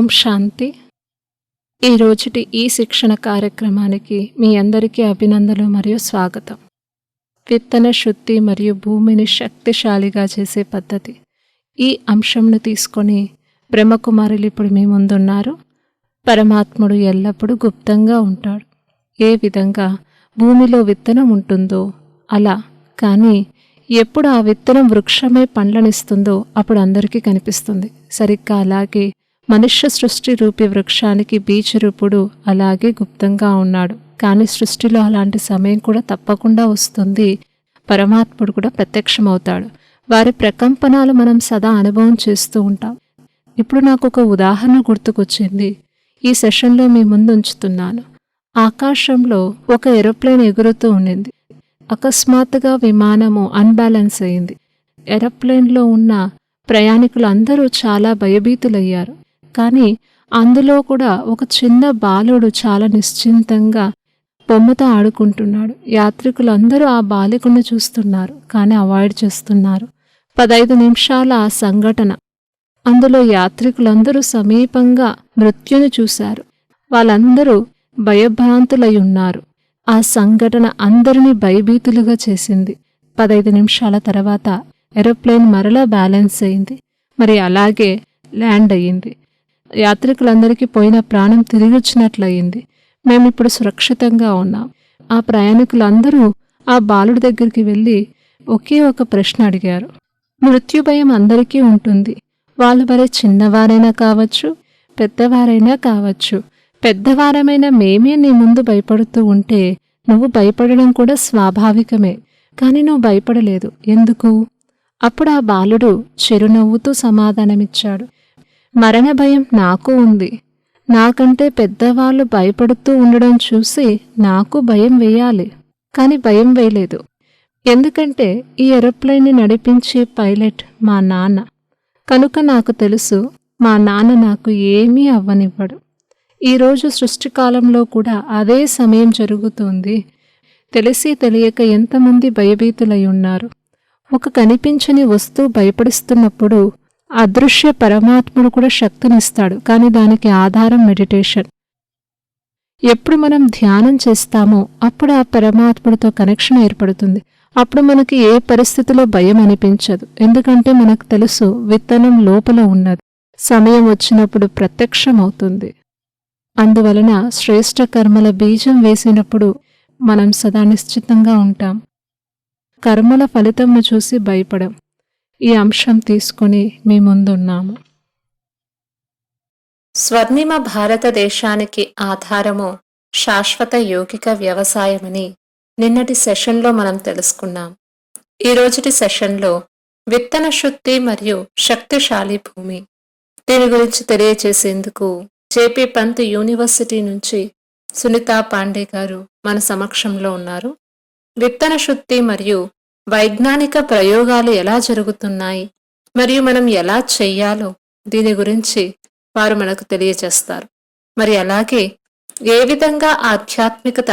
ఓం శాంతి. ఈ రోజుటి ఈ శిక్షణ కార్యక్రమానికి మీ అందరికీ అభినందనలు మరియు స్వాగతం. విత్తన శుద్ధి మరియు భూమిని శక్తిశాలిగా చేసే పద్ధతి, ఈ అంశంను తీసుకొని బ్రహ్మకుమారులు ఇప్పుడు మీ ముందున్నారు. పరమాత్ముడు ఎల్లప్పుడూ గుప్తంగా ఉంటాడు. ఏ విధంగా భూమిలో విత్తనం ఉంటుందో అలా, కానీ ఎప్పుడు ఆ విత్తనం వృక్షమై పండ్లనిస్తుందో అప్పుడు అందరికీ కనిపిస్తుంది. సరిగ్గా అలాగే మనుష్య సృష్టి రూపి వృక్షానికి బీజరూపుడు అలాగే గుప్తంగా ఉన్నాడు. కానీ సృష్టిలో అలాంటి సమయం కూడా తప్పకుండా వస్తుంది. పరమాత్ముడు కూడా ప్రత్యక్షమవుతాడు. వారి ప్రకంపనాలు మనం సదా అనుభవం చేస్తూ ఉంటాం. ఇప్పుడు నాకు ఒక ఉదాహరణ గుర్తుకొచ్చింది. ఈ సెషన్లో మీ ముందు ఉంచుతున్నాను. ఆకాశంలో ఒక ఏరోప్లేన్ ఎగురుతూ ఉండింది. అకస్మాత్తుగా విమానము అన్బ్యాలెన్స్ అయింది. ఏరోప్లేన్లో ఉన్న ప్రయాణికులు అందరూ చాలా భయభీతులయ్యారు. కానీ అందులో కూడా ఒక చిన్న బాలుడు చాలా నిశ్చింతంగా బొమ్మతో ఆడుకుంటున్నాడు. యాత్రికులందరూ ఆ బాలికను చూస్తున్నారు, కానీ అవాయిడ్ చేస్తున్నారు. 15 నిమిషాల ఆ సంఘటన, అందులో యాత్రికులందరూ సమీపంగా మృత్యుని చూశారు. వాళ్ళందరూ భయభ్రాంతులై ఉన్నారు. ఆ సంఘటన అందరినీ భయభీతులుగా చేసింది. 15 నిమిషాల తర్వాత ఏరోప్లేన్ మరలా బ్యాలెన్స్ అయింది. మరి అలాగే ల్యాండ్ అయ్యింది. యాత్రికులందరికీ పోయిన ప్రాణం తిరిగి వచ్చినట్లయింది. మేమిప్పుడు సురక్షితంగా ఉన్నాం. ఆ ప్రయాణికులందరూ ఆ బాలుడి దగ్గరికి వెళ్ళి ఒకే ఒక ప్రశ్న అడిగారు. మృత్యుభయం అందరికీ ఉంటుంది. వాళ్ళు మరి చిన్నవారైనా కావచ్చు, పెద్దవారైనా కావచ్చు. పెద్దవారమైన మేమే నీ ముందు భయపడుతూ ఉంటే నువ్వు భయపడడం కూడా స్వాభావికమే. కానీ నువ్వు భయపడలేదు, ఎందుకు? అప్పుడు ఆ బాలుడు చిరునవ్వుతూ సమాధానమిచ్చాడు. మరణ భయం నాకు ఉంది. నాకంటే పెద్దవాళ్ళు భయపడుతూ ఉండడం చూసి నాకు భయం వేయాలి, కానీ భయం వేయలేదు. ఎందుకంటే ఈ ఏరోప్లేన్ని నడిపించే పైలట్ మా నాన్న. కనుక నాకు తెలుసు, మా నాన్న నాకు ఏమీ అవ్వనివ్వడు. ఈరోజు సృష్టికాలంలో కూడా అదే సమయం జరుగుతుంది. తెలిసి తెలియక ఎంతమంది భయభీతులై ఉన్నారు. ఒక కనిపించని వస్తువు భయపడిస్తున్నప్పుడు అదృశ్య పరమాత్ముడు కూడా శక్తినిస్తాడు. కానీ దానికి ఆధారం మెడిటేషన్. ఎప్పుడు మనం ధ్యానం చేస్తామో అప్పుడు ఆ పరమాత్ముడితో కనెక్షన్ ఏర్పడుతుంది. అప్పుడు మనకి ఏ పరిస్థితిలో భయం అనిపించదు. ఎందుకంటే మనకు తెలుసు విత్తనం లోపల ఉన్నది. సమయం వచ్చినప్పుడు ప్రత్యక్షమవుతుంది. అందువలన శ్రేష్ఠ కర్మల బీజం వేసినప్పుడు మనం సదా నిశ్చితంగా ఉంటాం. కర్మల ఫలితంను చూసి భయపడం. ఈ అంశం తీసుకుని మీ ముందున్నాము. స్వర్ణిమ భారతదేశానికి ఆధారము శాశ్వత యోగిక వ్యవసాయమని నిన్నటి సెషన్లో మనం తెలుసుకున్నాం. ఈ రోజుటి సెషన్లో విత్తన శుద్ధి మరియు శక్తిశాలి భూమి, దీని గురించి తెలియచేసేందుకు జేపీ పంత్ యూనివర్సిటీ నుంచి సునీతా పాండే గారు మన సమక్షంలో ఉన్నారు. విత్తన శుద్ధి మరియు వైజ్ఞానిక ప్రయోగాలు ఎలా జరుగుతున్నాయి మరియు మనం ఎలా చెయ్యాలో దీని గురించి వారు మనకు తెలియజేస్తారు. మరి అలాగే ఏ విధంగా ఆధ్యాత్మికత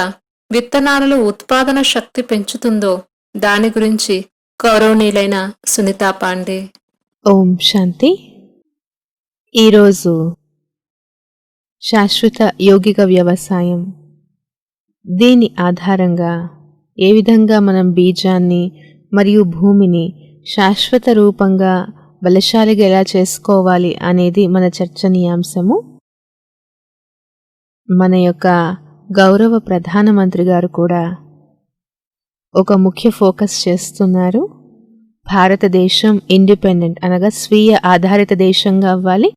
విత్తనాలలో ఉత్పాదన శక్తి పెంచుతుందో దాని గురించి గౌరవనీయులైన సునీతా పాండే. ఓం శాంతి. ఈరోజు శాశ్వత యోగిక వ్యవసాయం, దీని ఆధారంగా ఏ విధంగా మనం బీజాన్ని మరియు భూమిని శాశ్వత రూపంగా బలశాలిగా ఎలా చేసుకోవాలి అనేది మన చర్చనీయాంశము. మన యొక్క గౌరవ ప్రధానమంత్రి గారు కూడా ఒక ముఖ్య ఫోకస్ చేస్తున్నారు. భారతదేశం ఇండిపెండెంట్ అనగా స్వీయ ఆధారిత దేశంగా అవ్వాలి.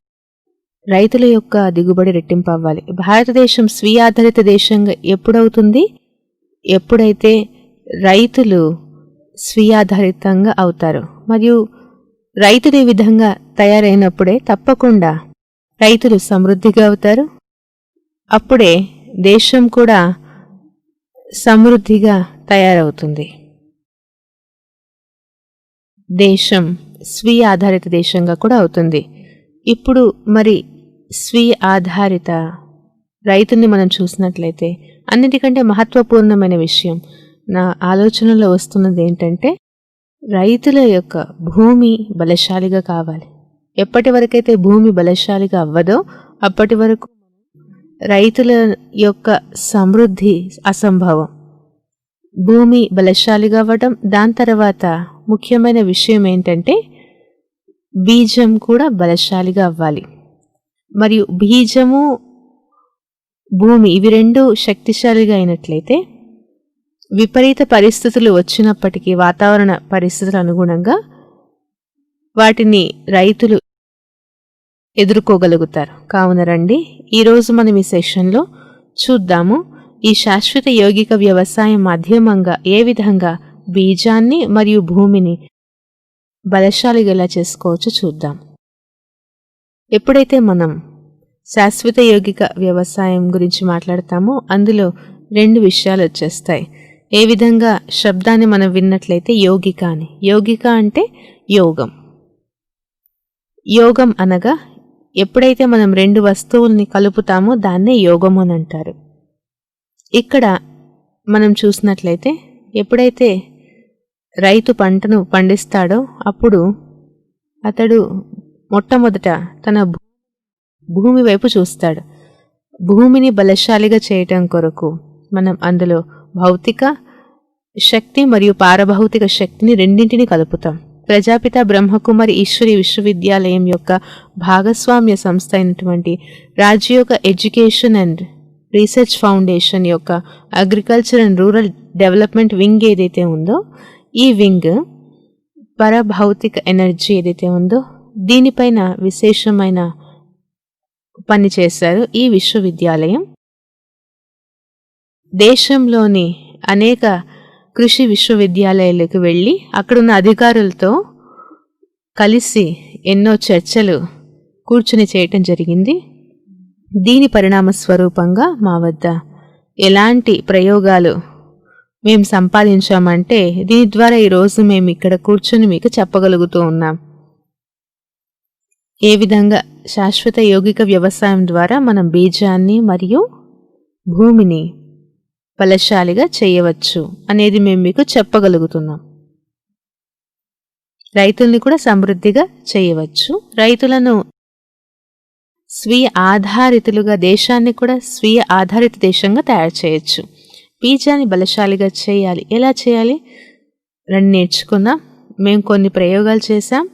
రైతుల యొక్క దిగుబడి రెట్టింపు అవ్వాలి. భారతదేశం స్వీయ ఆధారిత దేశంగా ఎప్పుడవుతుంది? ఎప్పుడైతే రైతులు స్వీయాధారితంగా అవుతారు మరియు రైతులు ఈ విధంగా తయారైనప్పుడే తప్పకుండా రైతులు సమృద్ధిగా అవుతారు. అప్పుడే దేశం కూడా సమృద్ధిగా తయారవుతుంది. దేశం స్వీయ ఆధారిత దేశంగా కూడా అవుతుంది. ఇప్పుడు మరి స్వీయ ఆధారిత రైతుని మనం చూసినట్లయితే అన్నిటికంటే మహత్వపూర్ణమైన విషయం నా ఆలోచనలో వస్తున్నది ఏంటంటే రైతుల యొక్క భూమి బలశాలిగా కావాలి. ఎప్పటి వరకైతే భూమి బలశాలిగా అవ్వదో అప్పటి వరకు రైతుల యొక్క సమృద్ధి అసంభవం. భూమి బలశాలిగా అవ్వడం, దాని తర్వాత ముఖ్యమైన విషయం ఏంటంటే బీజం కూడా బలశాలిగా అవ్వాలి. మరియు బీజము భూమి ఇవి రెండు శక్తిశాలిగా అయినట్లయితే విపరీత పరిస్థితులు వచ్చినప్పటికీ వాతావరణ పరిస్థితుల అనుగుణంగా వాటిని రైతులు ఎదుర్కోగలుగుతారు. కావున రండి, ఈరోజు మనం ఈ సెషన్లో చూద్దాము ఈ శాశ్వత యోగిక వ్యవసాయం మాధ్యమంగా ఏ విధంగా బీజాన్ని మరియు భూమిని బలశాలిగా ఎలా చేసుకోవచ్చో చూద్దాం. ఎప్పుడైతే మనం శాశ్వత యోగిక వ్యవసాయం గురించి మాట్లాడతామో అందులో రెండు విషయాలు వచ్చేస్తాయి. ఏ విధంగా శబ్దాన్ని మనం విన్నట్లయితే యోగిక అని. యోగిక అంటే యోగం. యోగం అనగా ఎప్పుడైతే మనం రెండు వస్తువుల్ని కలుపుతామో దాన్నే యోగం అని అంటారు. ఇక్కడ మనం చూసినట్లయితే ఎప్పుడైతే రైతు పంటను పండిస్తాడో అప్పుడు అతడు మొట్టమొదట తన భూమి వైపు చూస్తాడు. భూమిని బలశాలిగా చేయటం కొరకు మనం అందులో భౌతిక శక్తి మరియు పారభౌతిక శక్తిని రెండింటిని కలుపుతాం. ప్రజాపిత బ్రహ్మకుమారి ఈశ్వరి విశ్వవిద్యాలయం యొక్క భాగస్వామ్య సంస్థ అయినటువంటి రాజ్యోగ ఎడ్యుకేషన్ అండ్ రీసెర్చ్ ఫౌండేషన్ యొక్క agriculture and rural development wing ఏదైతే ఉందో ఈ వింగ్ పరభౌతిక ఎనర్జీ ఏదైతే ఉందో దీనిపైన విశేషమైన పని చేశారు. ఈ విశ్వవిద్యాలయం దేశంలోని అనేక కృషి విశ్వవిద్యాలయాలకు వెళ్ళి అక్కడున్న అధికారులతో కలిసి ఎన్నో చర్చలు కూర్చుని చేయటం జరిగింది. దీని పరిణామ స్వరూపంగా మా వద్ద ఎలాంటి ప్రయోగాలు మేము సంపాదించామంటే దీని ద్వారా ఈరోజు మేము ఇక్కడ కూర్చొని మీకు చెప్పగలుగుతూ ఉన్నాం. ఏ విధంగా శాశ్వత యోగిక వ్యవసాయం ద్వారా మనం బీజాన్ని మరియు భూమిని బలశాలిగా చేయవచ్చు అనేది మేము మీకు చెప్పగలుగుతున్నాం. రైతుల్ని కూడా సమృద్ధిగా చేయవచ్చు. రైతులను స్వీయ ఆధారితులుగా, దేశాన్ని కూడా స్వీయ ఆధారిత దేశంగా తయారు చేయొచ్చు. బీజాన్ని బలశాలిగా చేయాలి. ఎలా చేయాలి రండి నేర్చుకుందాం. మేము కొన్ని ప్రయోగాలు చేశాం.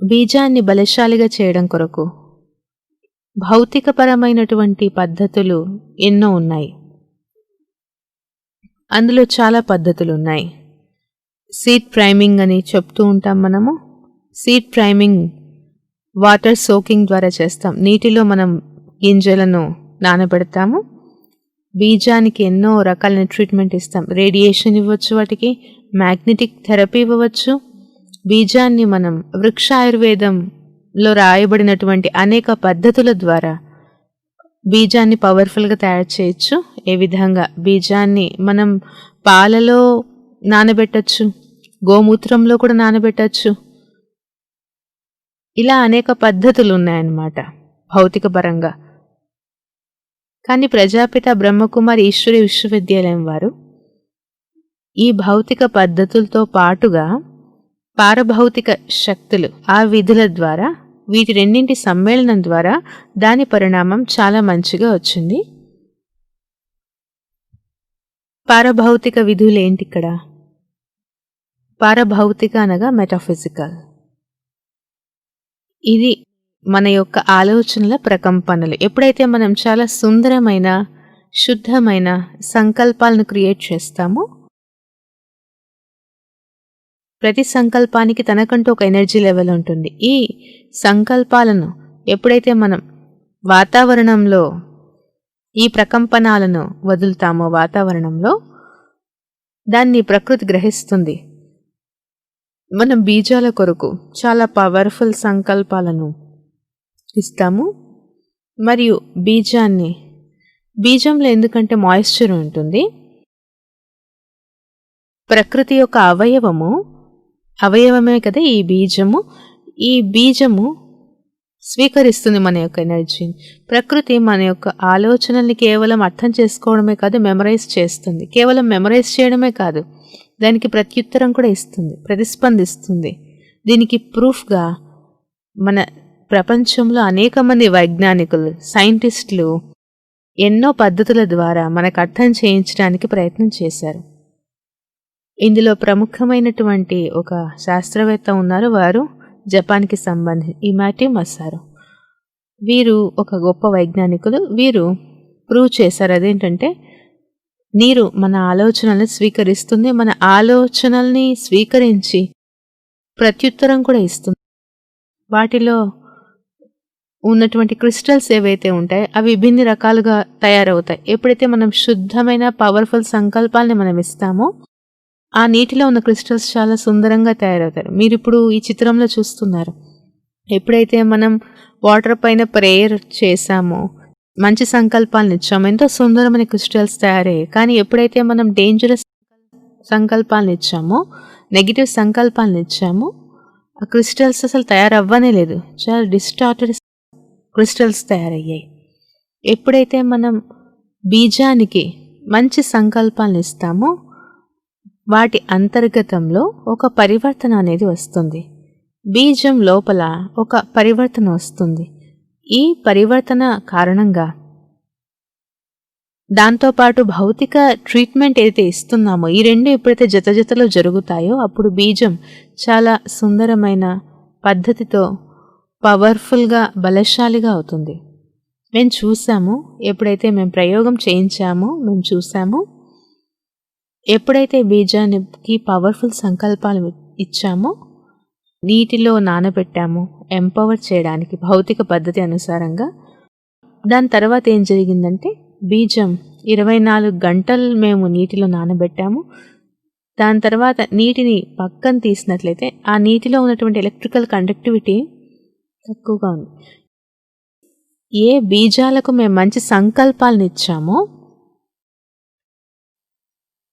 బీజాన్ని బలశాలిగా చేయడం కొరకు భౌతికపరమైనటువంటి పద్ధతులు ఎన్నో ఉన్నాయి. అందులో చాలా పద్ధతులు ఉన్నాయి. సీడ్ ప్రైమింగ్ అని చెప్తూ ఉంటాం మనము. సీడ్ ప్రైమింగ్ వాటర్ సోకింగ్ ద్వారా చేస్తాం. నీటిలో మనం గింజలను నానబెడతాము. బీజానికి ఎన్నో రకాలైన ట్రీట్మెంట్ ఇస్తాం. రేడియేషన్ ఇవ్వచ్చు, వాటికి మ్యాగ్నెటిక్ థెరపీ ఇవ్వవచ్చు. బీజాన్ని మనం వృక్ష ఆయుర్వేదంలో రాయబడినటువంటి అనేక పద్ధతుల ద్వారా బీజాన్ని పవర్ఫుల్గా తయారు చేయొచ్చు. ఏ విధంగా బీజాన్ని మనం పాలలో నానబెట్టచ్చు, గోమూత్రంలో కూడా నానబెట్టచ్చు. ఇలా అనేక పద్ధతులు ఉన్నాయన్నమాట భౌతిక పరంగా. కానీ ప్రజాపిత బ్రహ్మకుమారి ఈశ్వరి విశ్వవిద్యాలయం వారు ఈ భౌతిక పద్ధతులతో పాటుగా పారభౌతిక శక్తులు ఆ విధుల ద్వారా వీటి రెండింటి సమ్మేళనం ద్వారా దాని పరిణామం చాలా మంచిగా వచ్చింది. పారభౌతిక విధులు ఏంటి ఇక్కడ? పారభౌతిక అనగా మెటాఫిజికల్. ఇది మన యొక్క ఆలోచనల ప్రకంపనలు. ఎప్పుడైతే మనం చాలా సుందరమైన శుద్ధమైన సంకల్పాలను క్రియేట్ చేస్తామో ప్రతి సంకల్పానికి తనకంటూ ఒక ఎనర్జీ లెవెల్ ఉంటుంది. ఈ సంకల్పాలను ఎప్పుడైతే మనం వాతావరణంలో ఈ ప్రకంపనాలను వదులుతామో వాతావరణంలో దాన్ని ప్రకృతి గ్రహిస్తుంది. మనం బీజాల కొరకు చాలా పవర్ఫుల్ సంకల్పాలను ఇస్తాము. మరియు బీజంలో ఎందుకంటే మాయిశ్చర్ ఉంటుంది. ప్రకృతి యొక్క అవయవమే కదా ఈ బీజము. ఈ బీజము స్వీకరిస్తుంది మన యొక్క ఎనర్జీని. ప్రకృతి మన యొక్క ఆలోచనల్ని కేవలం అర్థం చేసుకోవడమే కాదు, మెమరైజ్ చేస్తుంది. కేవలం మెమరైజ్ చేయడమే కాదు, దానికి ప్రత్యుత్తరం కూడా ఇస్తుంది, ప్రతిస్పందిస్తుంది. దీనికి ప్రూఫ్గా మన ప్రపంచంలో అనేక మంది వైజ్ఞానికులు, సైంటిస్టులు ఎన్నో పద్ధతుల ద్వారా మనకు అర్థం చేయించడానికి ప్రయత్నం చేశారు. ఇందులో ప్రముఖమైనటువంటి ఒక శాస్త్రవేత్త ఉన్నారు. వారు జపాన్కి సంబంధించి ఇమాటి మసారో. వీరు ఒక గొప్ప వైజ్ఞానికులు. వీరు ప్రూవ్ చేశారు అదేంటంటే నీరు మన ఆలోచనల్ని స్వీకరిస్తుంది, మన ఆలోచనల్ని స్వీకరించి ప్రత్యుత్తరం కూడా ఇస్తుంది. వాటిలో ఉన్నటువంటి క్రిస్టల్స్ ఏవైతే ఉంటాయో అవి విభిన్న రకాలుగా తయారవుతాయి. ఎప్పుడైతే మనం శుద్ధమైన పవర్ఫుల్ సంకల్పాలని మనం ఇస్తామో ఆ నీటిలో ఉన్న క్రిస్టల్స్ చాలా సుందరంగా తయారవుతారు. మీరు ఇప్పుడు ఈ చిత్రంలో చూస్తున్నారు. ఎప్పుడైతే మనం వాటర్ పైన ప్రేయర్ చేశామో, మంచి సంకల్పాలను ఇచ్చామో, ఎంతో సుందరమైన క్రిస్టల్స్ తయారయ్యాయి. కానీ ఎప్పుడైతే మనం డేంజరస్ సంకల్పాలను ఇచ్చామో, నెగిటివ్ సంకల్పాలను ఇచ్చామో, ఆ క్రిస్టల్స్ అసలు తయారవ్వనే లేదు. చాలా డిస్టార్టెడ్ క్రిస్టల్స్ తయారయ్యాయి. ఎప్పుడైతే మనం బీజానికి మంచి సంకల్పాలను ఇస్తామో వాటి అంతర్గతంలో ఒక పరివర్తన అనేది వస్తుంది. బీజం లోపల ఒక పరివర్తన వస్తుంది. ఈ పరివర్తన కారణంగా దాంతోపాటు భౌతిక ట్రీట్మెంట్ ఏదైతే ఇస్తున్నామో ఈ రెండు ఎప్పుడైతే జతలో జరుగుతాయో అప్పుడు బీజం చాలా సుందరమైన పద్ధతితో పవర్ఫుల్గా, బలశాలిగా అవుతుంది. మేము చూసాము. ఎప్పుడైతే మేము ప్రయోగం చేయించామో మేము చూసాము. ఎప్పుడైతే బీజానికి పవర్ఫుల్ సంకల్పాలు ఇచ్చామో, నీటిలో నానబెట్టాము ఎంపవర్ చేయడానికి భౌతిక పద్ధతి అనుసారంగా, దాని తర్వాత ఏం జరిగిందంటే బీజం 24 గంటలు మేము నీటిలో నానబెట్టాము. దాని తర్వాత నీటిని పక్కన తీసినట్లయితే ఆ నీటిలో ఉన్నటువంటి ఎలక్ట్రికల్ కండక్టివిటీ తక్కువగా ఉంది. ఏ బీజాలకు మేము మంచి సంకల్పాలను ఇచ్చామో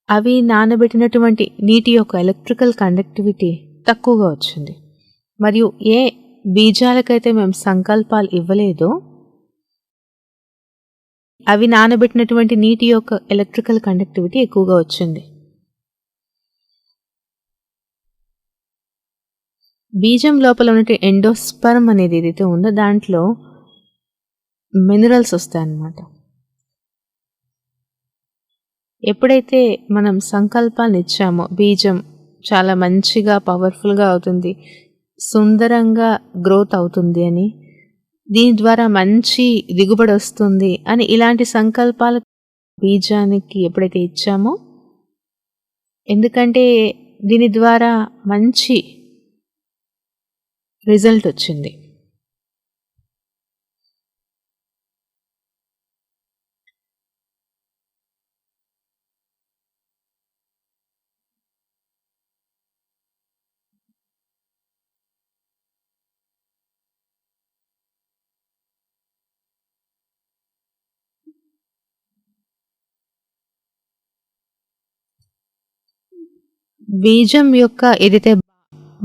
అవి నానబెట్టినటువంటి నీటి యొక్క ఎలక్ట్రికల్ కండక్టివిటీ తక్కువగా వచ్చింది. మరియు ఏ బీజాలకైతే మేము సంకల్పాలు ఇవ్వలేదో అవి నానబెట్టినటువంటి నీటి యొక్క ఎలక్ట్రికల్ కండక్టివిటీ ఎక్కువగా వచ్చింది. బీజం లోపల ఉన్నటువంటి ఎండోస్పర్మ్ అనేది ఏదైతే ఉందో దాంట్లో మినరల్స్ వస్తాయన్నమాట. ఎప్పుడైతే మనం సంకల్పాన్ని ఇచ్చామో బీజం చాలా మంచిగా పవర్ఫుల్గా అవుతుంది, సుందరంగా గ్రోత్ అవుతుంది అని, దీని ద్వారా మంచి దిగుబడి వస్తుంది అని ఇలాంటి సంకల్పాలు బీజానికి ఎప్పుడైతే ఇచ్చామో, ఎందుకంటే దీని ద్వారా మంచి రిజల్ట్ వచ్చింది. బీజం యొక్క ఏదైతే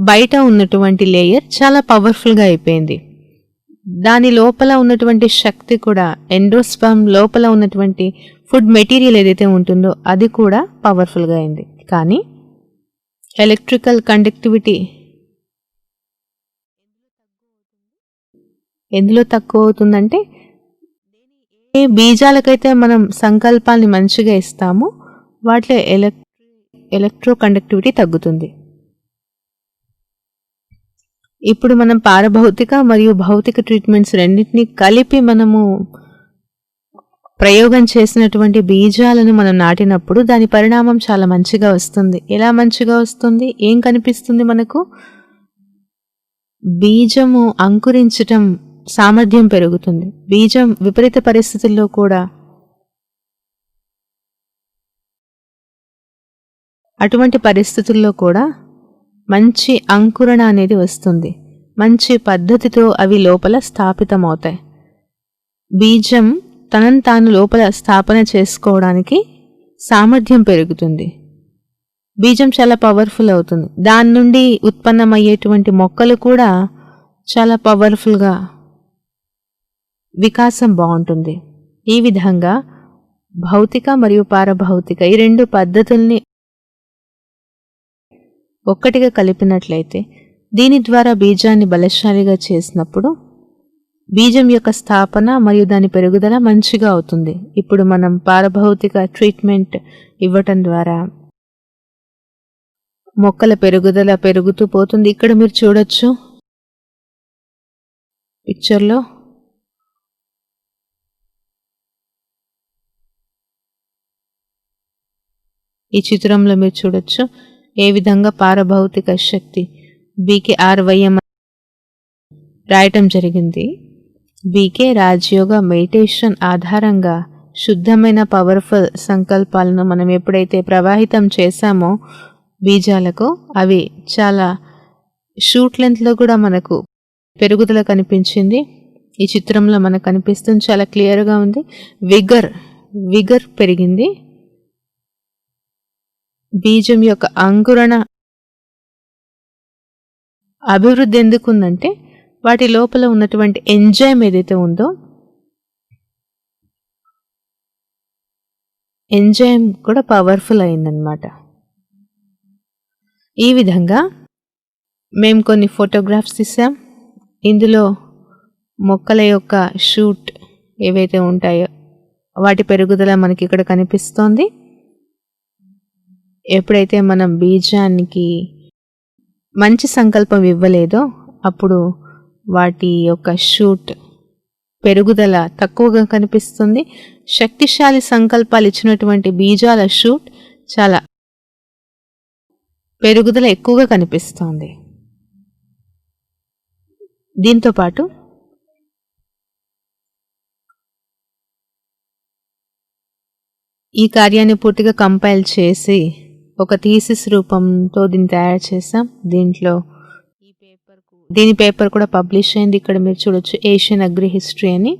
బయట ఉన్నటువంటి లేయర్ చాలా పవర్ఫుల్గా అయిపోయింది. దాని లోపల ఉన్నటువంటి శక్తి కూడా, ఎండోస్పర్మ్ లోపల ఉన్నటువంటి ఫుడ్ మెటీరియల్ ఏదైతే ఉంటుందో అది కూడా పవర్ఫుల్గా అయింది. కానీ ఎలక్ట్రికల్ కండక్టివిటీ ఎందులో తక్కువ అవుతుందంటే, ఏ బీజాలకైతే మనం సంకల్పాన్ని మంచిగా ఇస్తామో వాటిలో ఎలక్ట్రో కండక్టివిటీ తగ్గుతుంది. ఇప్పుడు మనం పారభౌతిక మరియు భౌతిక ట్రీట్మెంట్స్ రెండింటినీ కలిపి మనము ప్రయోగం చేసినటువంటి బీజాలను మనం నాటినప్పుడు దాని పరిణామం చాలా మంచిగా వస్తుంది. ఎలా మంచిగా వస్తుంది? ఏం కనిపిస్తుంది మనకు? బీజము అంకురించటం సామర్థ్యం పెరుగుతుంది. బీజం విపరీత పరిస్థితుల్లో కూడా అటువంటి పరిస్థితుల్లో కూడా మంచి అంకురణ అనేది వస్తుంది. మంచి పద్ధతితో అవి లోపల స్థాపితమవుతాయి. బీజం తనను తాను లోపల స్థాపన చేసుకోవడానికి సామర్థ్యం పెరుగుతుంది. బీజం చాలా పవర్ఫుల్ అవుతుంది. దాని నుండి ఉత్పన్నమయ్యేటువంటి మొక్కలు కూడా చాలా పవర్ఫుల్గా, వికాసం బాగుంటుంది. ఈ విధంగా భౌతిక మరియు పారభౌతిక ఈ రెండు పద్ధతుల్ని ఒక్కటిగా కలిపినట్లయితే దీని ద్వారా బీజాన్ని బలశాలిగా చేసినప్పుడు బీజం యొక్క స్థాపన మరియు దాని పెరుగుదల మంచిగా అవుతుంది. ఇప్పుడు మనం పారభౌతిక ట్రీట్మెంట్ ఇవ్వటం ద్వారా మొక్కల పెరుగుదల పెరుగుతూ పోతుంది. ఇక్కడ మీరు చూడొచ్చు పిక్చర్లో ఈ చిత్రంలో మీరు చూడొచ్చు ఏ విధంగా పారభౌతిక శక్తి BKRYM రాయటం జరిగింది. BK రాజయోగ మెడిటేషన్ ఆధారంగా శుద్ధమైన పవర్ఫుల్ సంకల్పాలను మనం ఎప్పుడైతే ప్రవాహితం చేశామో బీజాలకు అవి చాలా షూట్ లెంత్లో కూడా మనకు పెరుగుదల కనిపించింది. ఈ చిత్రంలో మనకు కనిపిస్తుంది, చాలా క్లియర్గా ఉంది. విగర్ పెరిగింది. బీజం యొక్క అంకురణ అభివృద్ధి ఎందుకుందంటే వాటి లోపల ఉన్నటువంటి ఎంజైమ్ ఏదైతే ఉందో ఎంజైమ్ కూడా పవర్ఫుల్ అయిందనమాట. ఈ విధంగా మేము కొన్ని ఫోటోగ్రాఫ్స్ తీసాం. ఇందులో మొక్కల యొక్క షూట్ ఏవైతే ఉంటాయో వాటి పెరుగుదల మనకి ఇక్కడ కనిపిస్తోంది. ఎప్పుడైతే మనం బీజానికి మంచి సంకల్పం ఇవ్వలేదో అప్పుడు వాటి యొక్క షూట్ పెరుగుదల తక్కువగా కనిపిస్తుంది. శక్తిశాలి సంకల్పాలు ఇచ్చినటువంటి బీజాల షూట్ చాలా పెరుగుదల ఎక్కువగా కనిపిస్తోంది. దీంతోపాటు ఈ కార్యాన్ని పూర్తిగా కంపైల్ చేసి ఒక థీసిస్ రూపంతో దీన్ని తయారు చేసాం. దీని పేపర్ కూడా పబ్లిష్ అయింది. ఇక్కడ మీరు చూడొచ్చు ఏషియన్ అగ్రి హిస్టరీ అని.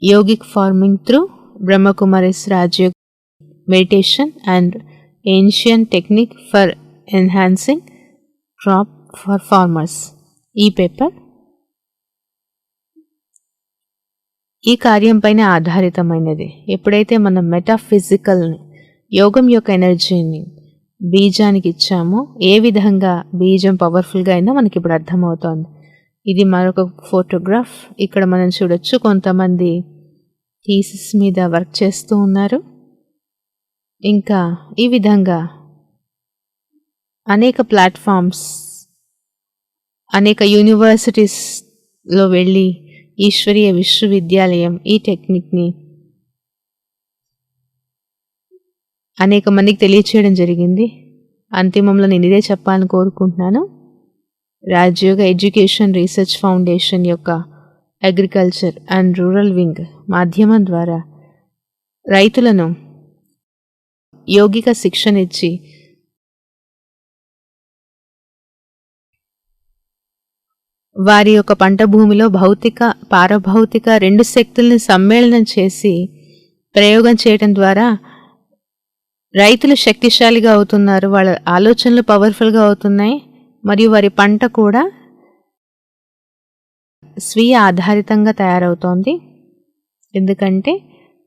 Yogic farming through Brahma Kumaris Rajayoga meditation and ancient technique for enhancing crop for farmers. ఈ పేపర్ ఈ కార్యం పైన ఆధారితమైనది. ఎప్పుడైతే మనం మెటాఫిజికల్ యోగం యొక్క ఎనర్జీని బీజానికి ఇచ్చామో ఏ విధంగా బీజం పవర్ఫుల్గా అయినా మనకి ఇప్పుడు అర్థమవుతోంది. ఇది మరొక ఫోటోగ్రాఫ్. ఇక్కడ మనం చూడొచ్చు కొంతమంది థీసిస్ మీద వర్క్ చేస్తూ ఉన్నారు. ఇంకా ఈ విధంగా అనేక ప్లాట్ఫామ్స్, అనేక యూనివర్సిటీస్లో వెళ్ళి ఈశ్వరీయ విశ్వవిద్యాలయం ఈ టెక్నిక్ని అనేక మందికి తెలియచేయడం జరిగింది. అంతిమంలో నేను ఇదే చెప్పాలని కోరుకుంటున్నాను. రాజయోగ ఎడ్యుకేషన్ రీసెర్చ్ ఫౌండేషన్ యొక్క అగ్రికల్చర్ అండ్ రూరల్ వింగ్ మాధ్యమం ద్వారా రైతులను యోగిక శిక్షణ ఇచ్చి వారి యొక్క పంట భూమిలో భౌతిక పారభౌతిక రెండు శక్తుల్ని సమ్మేళనం చేసి ప్రయోగం చేయడం ద్వారా రైతులు శక్తిశాలిగా అవుతున్నారు. వాళ్ళ ఆలోచనలు పవర్ఫుల్గా అవుతున్నాయి. మరియు వారి పంట కూడా స్వీయ ఆధారితంగా తయారవుతోంది. ఎందుకంటే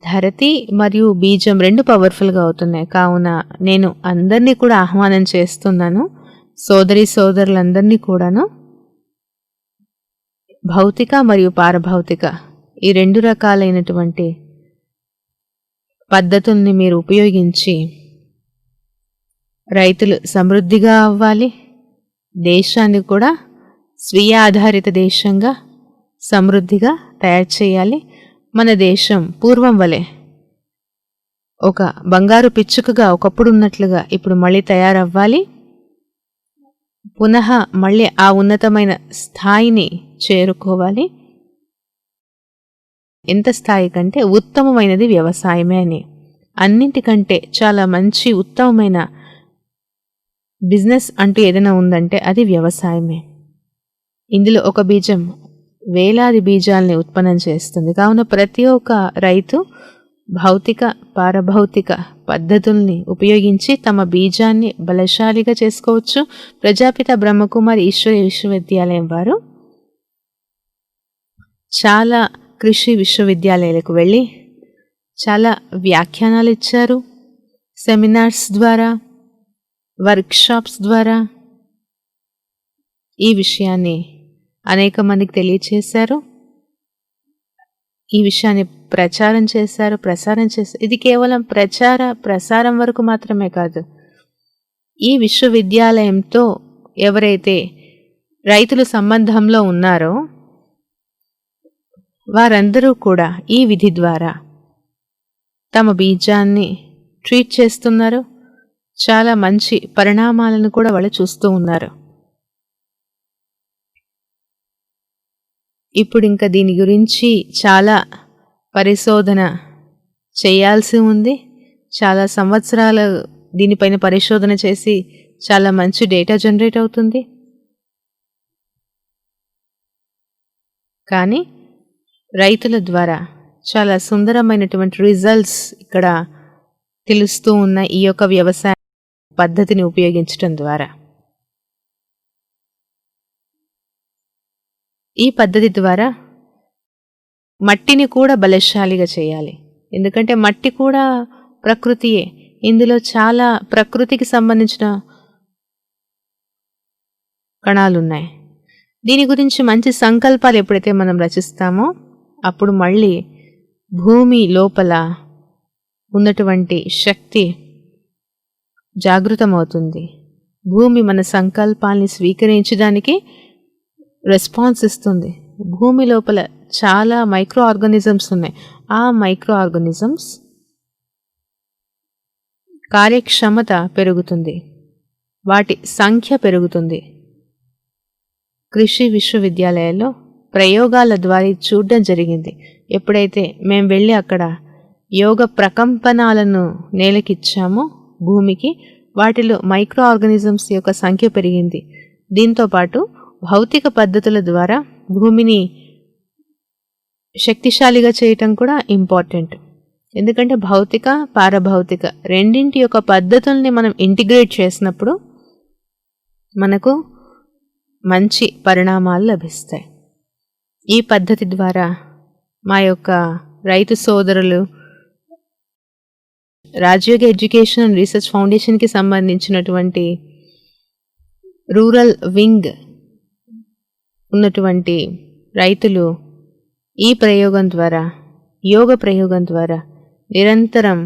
ధరతి మరియు బీజం రెండు పవర్ఫుల్గా అవుతున్నాయి. కావున నేను అందరినీ కూడా ఆహ్వానం చేస్తున్నాను, సోదరులందరినీ కూడాను భౌతిక మరియు పారభౌతిక ఈ రెండు రకాలైనటువంటి పద్ధతుల్ని మీరు ఉపయోగించి రైతులు సమృద్ధిగా అవ్వాలి. దేశాన్ని కూడా స్వీయ ఆధారిత దేశంగా సమృద్ధిగా తయారు చేయాలి. మన దేశం పూర్వం వలె ఒక బంగారు పిచ్చుకగా ఒకప్పుడు ఉన్నట్లుగా ఇప్పుడు మళ్ళీ తయారవ్వాలి. పునః మళ్ళీ ఆ ఉన్నతమైన స్థాయిని చేరుకోవాలి. ఎంత స్థాయి కంటే ఉత్తమమైనది వ్యవసాయమే అని. అన్నింటికంటే చాలా మంచి ఉత్తమమైన బిజినెస్ అంటూ ఏదైనా ఉందంటే అది వ్యవసాయమే. ఇందులో ఒక బీజం వేలాది బీజాలని ఉత్పన్నం చేస్తుంది. కావున ప్రతి ఒక్క రైతు భౌతిక పారభౌతిక పద్ధతుల్ని ఉపయోగించి తమ బీజాన్ని బలశాలిగా చేసుకోవచ్చు. ప్రజాపిత బ్రహ్మకుమారి ఈశ్వరీయ విశ్వవిద్యాలయం వారు చాలా కృషి విశ్వవిద్యాలయాలకు వెళ్ళి చాలా వ్యాఖ్యానాలు ఇచ్చారు. సెమినార్స్ ద్వారా వర్క్షాప్స్ ద్వారా ఈ విషయాన్ని అనేక మందికి తెలియచేశారు. ఈ విషయాన్ని ప్రచారం చేశారు, ప్రసారం చేశారు. ఇది కేవలం ప్రసారం వరకు మాత్రమే కాదు. ఈ విశ్వవిద్యాలయంతో ఎవరైతే రైతులు సంబంధంలో ఉన్నారో వారందరూ కూడా ఈ విధి ద్వారా తమ బీజాన్ని ట్రీట్ చేస్తున్నారు. చాలా మంచి పరిణామాలను కూడా వాళ్ళు చూస్తూ ఉన్నారు. ఇప్పుడు ఇంకా దీని గురించి చాలా పరిశోధన చేయాల్సి ఉంది. చాలా సంవత్సరాలు దీనిపైన పరిశోధన చేసి చాలా మంచి డేటా జనరేట్ అవుతుంది. కానీ రైతుల ద్వారా చాలా సుందరమైనటువంటి రిజల్ట్స్ ఇక్కడ తెలుస్తూ ఉన్న ఈ యొక్క వ్యవసాయ పద్ధతిని ఉపయోగించడం ద్వారా ఈ పద్ధతి ద్వారా మట్టిని కూడా బలశాలిగా చేయాలి. ఎందుకంటే మట్టి కూడా ప్రకృతియే. ఇందులో చాలా ప్రకృతికి సంబంధించిన కణాలున్నాయి. దీని గురించి మంచి సంకల్పాలు ఎప్పుడైతే మనం రచిస్తామో అప్పుడు మళ్ళీ భూమి లోపల ఉన్నటువంటి శక్తి జాగృతమవుతుంది. భూమి మన సంకల్పాల్ని స్వీకరించడానికి రెస్పాన్స్ ఇస్తుంది. భూమి లోపల చాలా మైక్రో ఆర్గానిజమ్స్ ఉన్నాయి. ఆ మైక్రో ఆర్గానిజమ్స్ కార్యక్షమత పెరుగుతుంది, వాటి సంఖ్య పెరుగుతుంది. కృషి విశ్వవిద్యాలయాల్లో ప్రయోగాల ద్వారా చూడడం జరిగింది. ఎప్పుడైతే మేము వెళ్ళి అక్కడ యోగ ప్రకంపనాలను నేలకిచ్చామో భూమికి, వాటిలో మైక్రో ఆర్గానిజమ్స్ యొక్క సంఖ్య పెరిగింది. దీంతోపాటు భౌతిక పద్ధతుల ద్వారా భూమిని శక్తిశాలిగా చేయటం కూడా ఇంపార్టెంట్. ఎందుకంటే భౌతిక పారభౌతిక రెండింటి యొక్క పద్ధతుల్ని మనం ఇంటిగ్రేట్ చేసినప్పుడు మనకు మంచి పరిణామాలు లభిస్తాయి. ఈ పద్ధతి ద్వారా మా యొక్క రైతు సోదరులు రాజయోగ ఎడ్యుకేషన్ అండ్ రీసెర్చ్ ఫౌండేషన్కి సంబంధించినటువంటి రూరల్ వింగ్ ఉన్నటువంటి రైతులు ఈ ప్రయోగం ద్వారా, యోగ ప్రయోగం ద్వారా నిరంతరం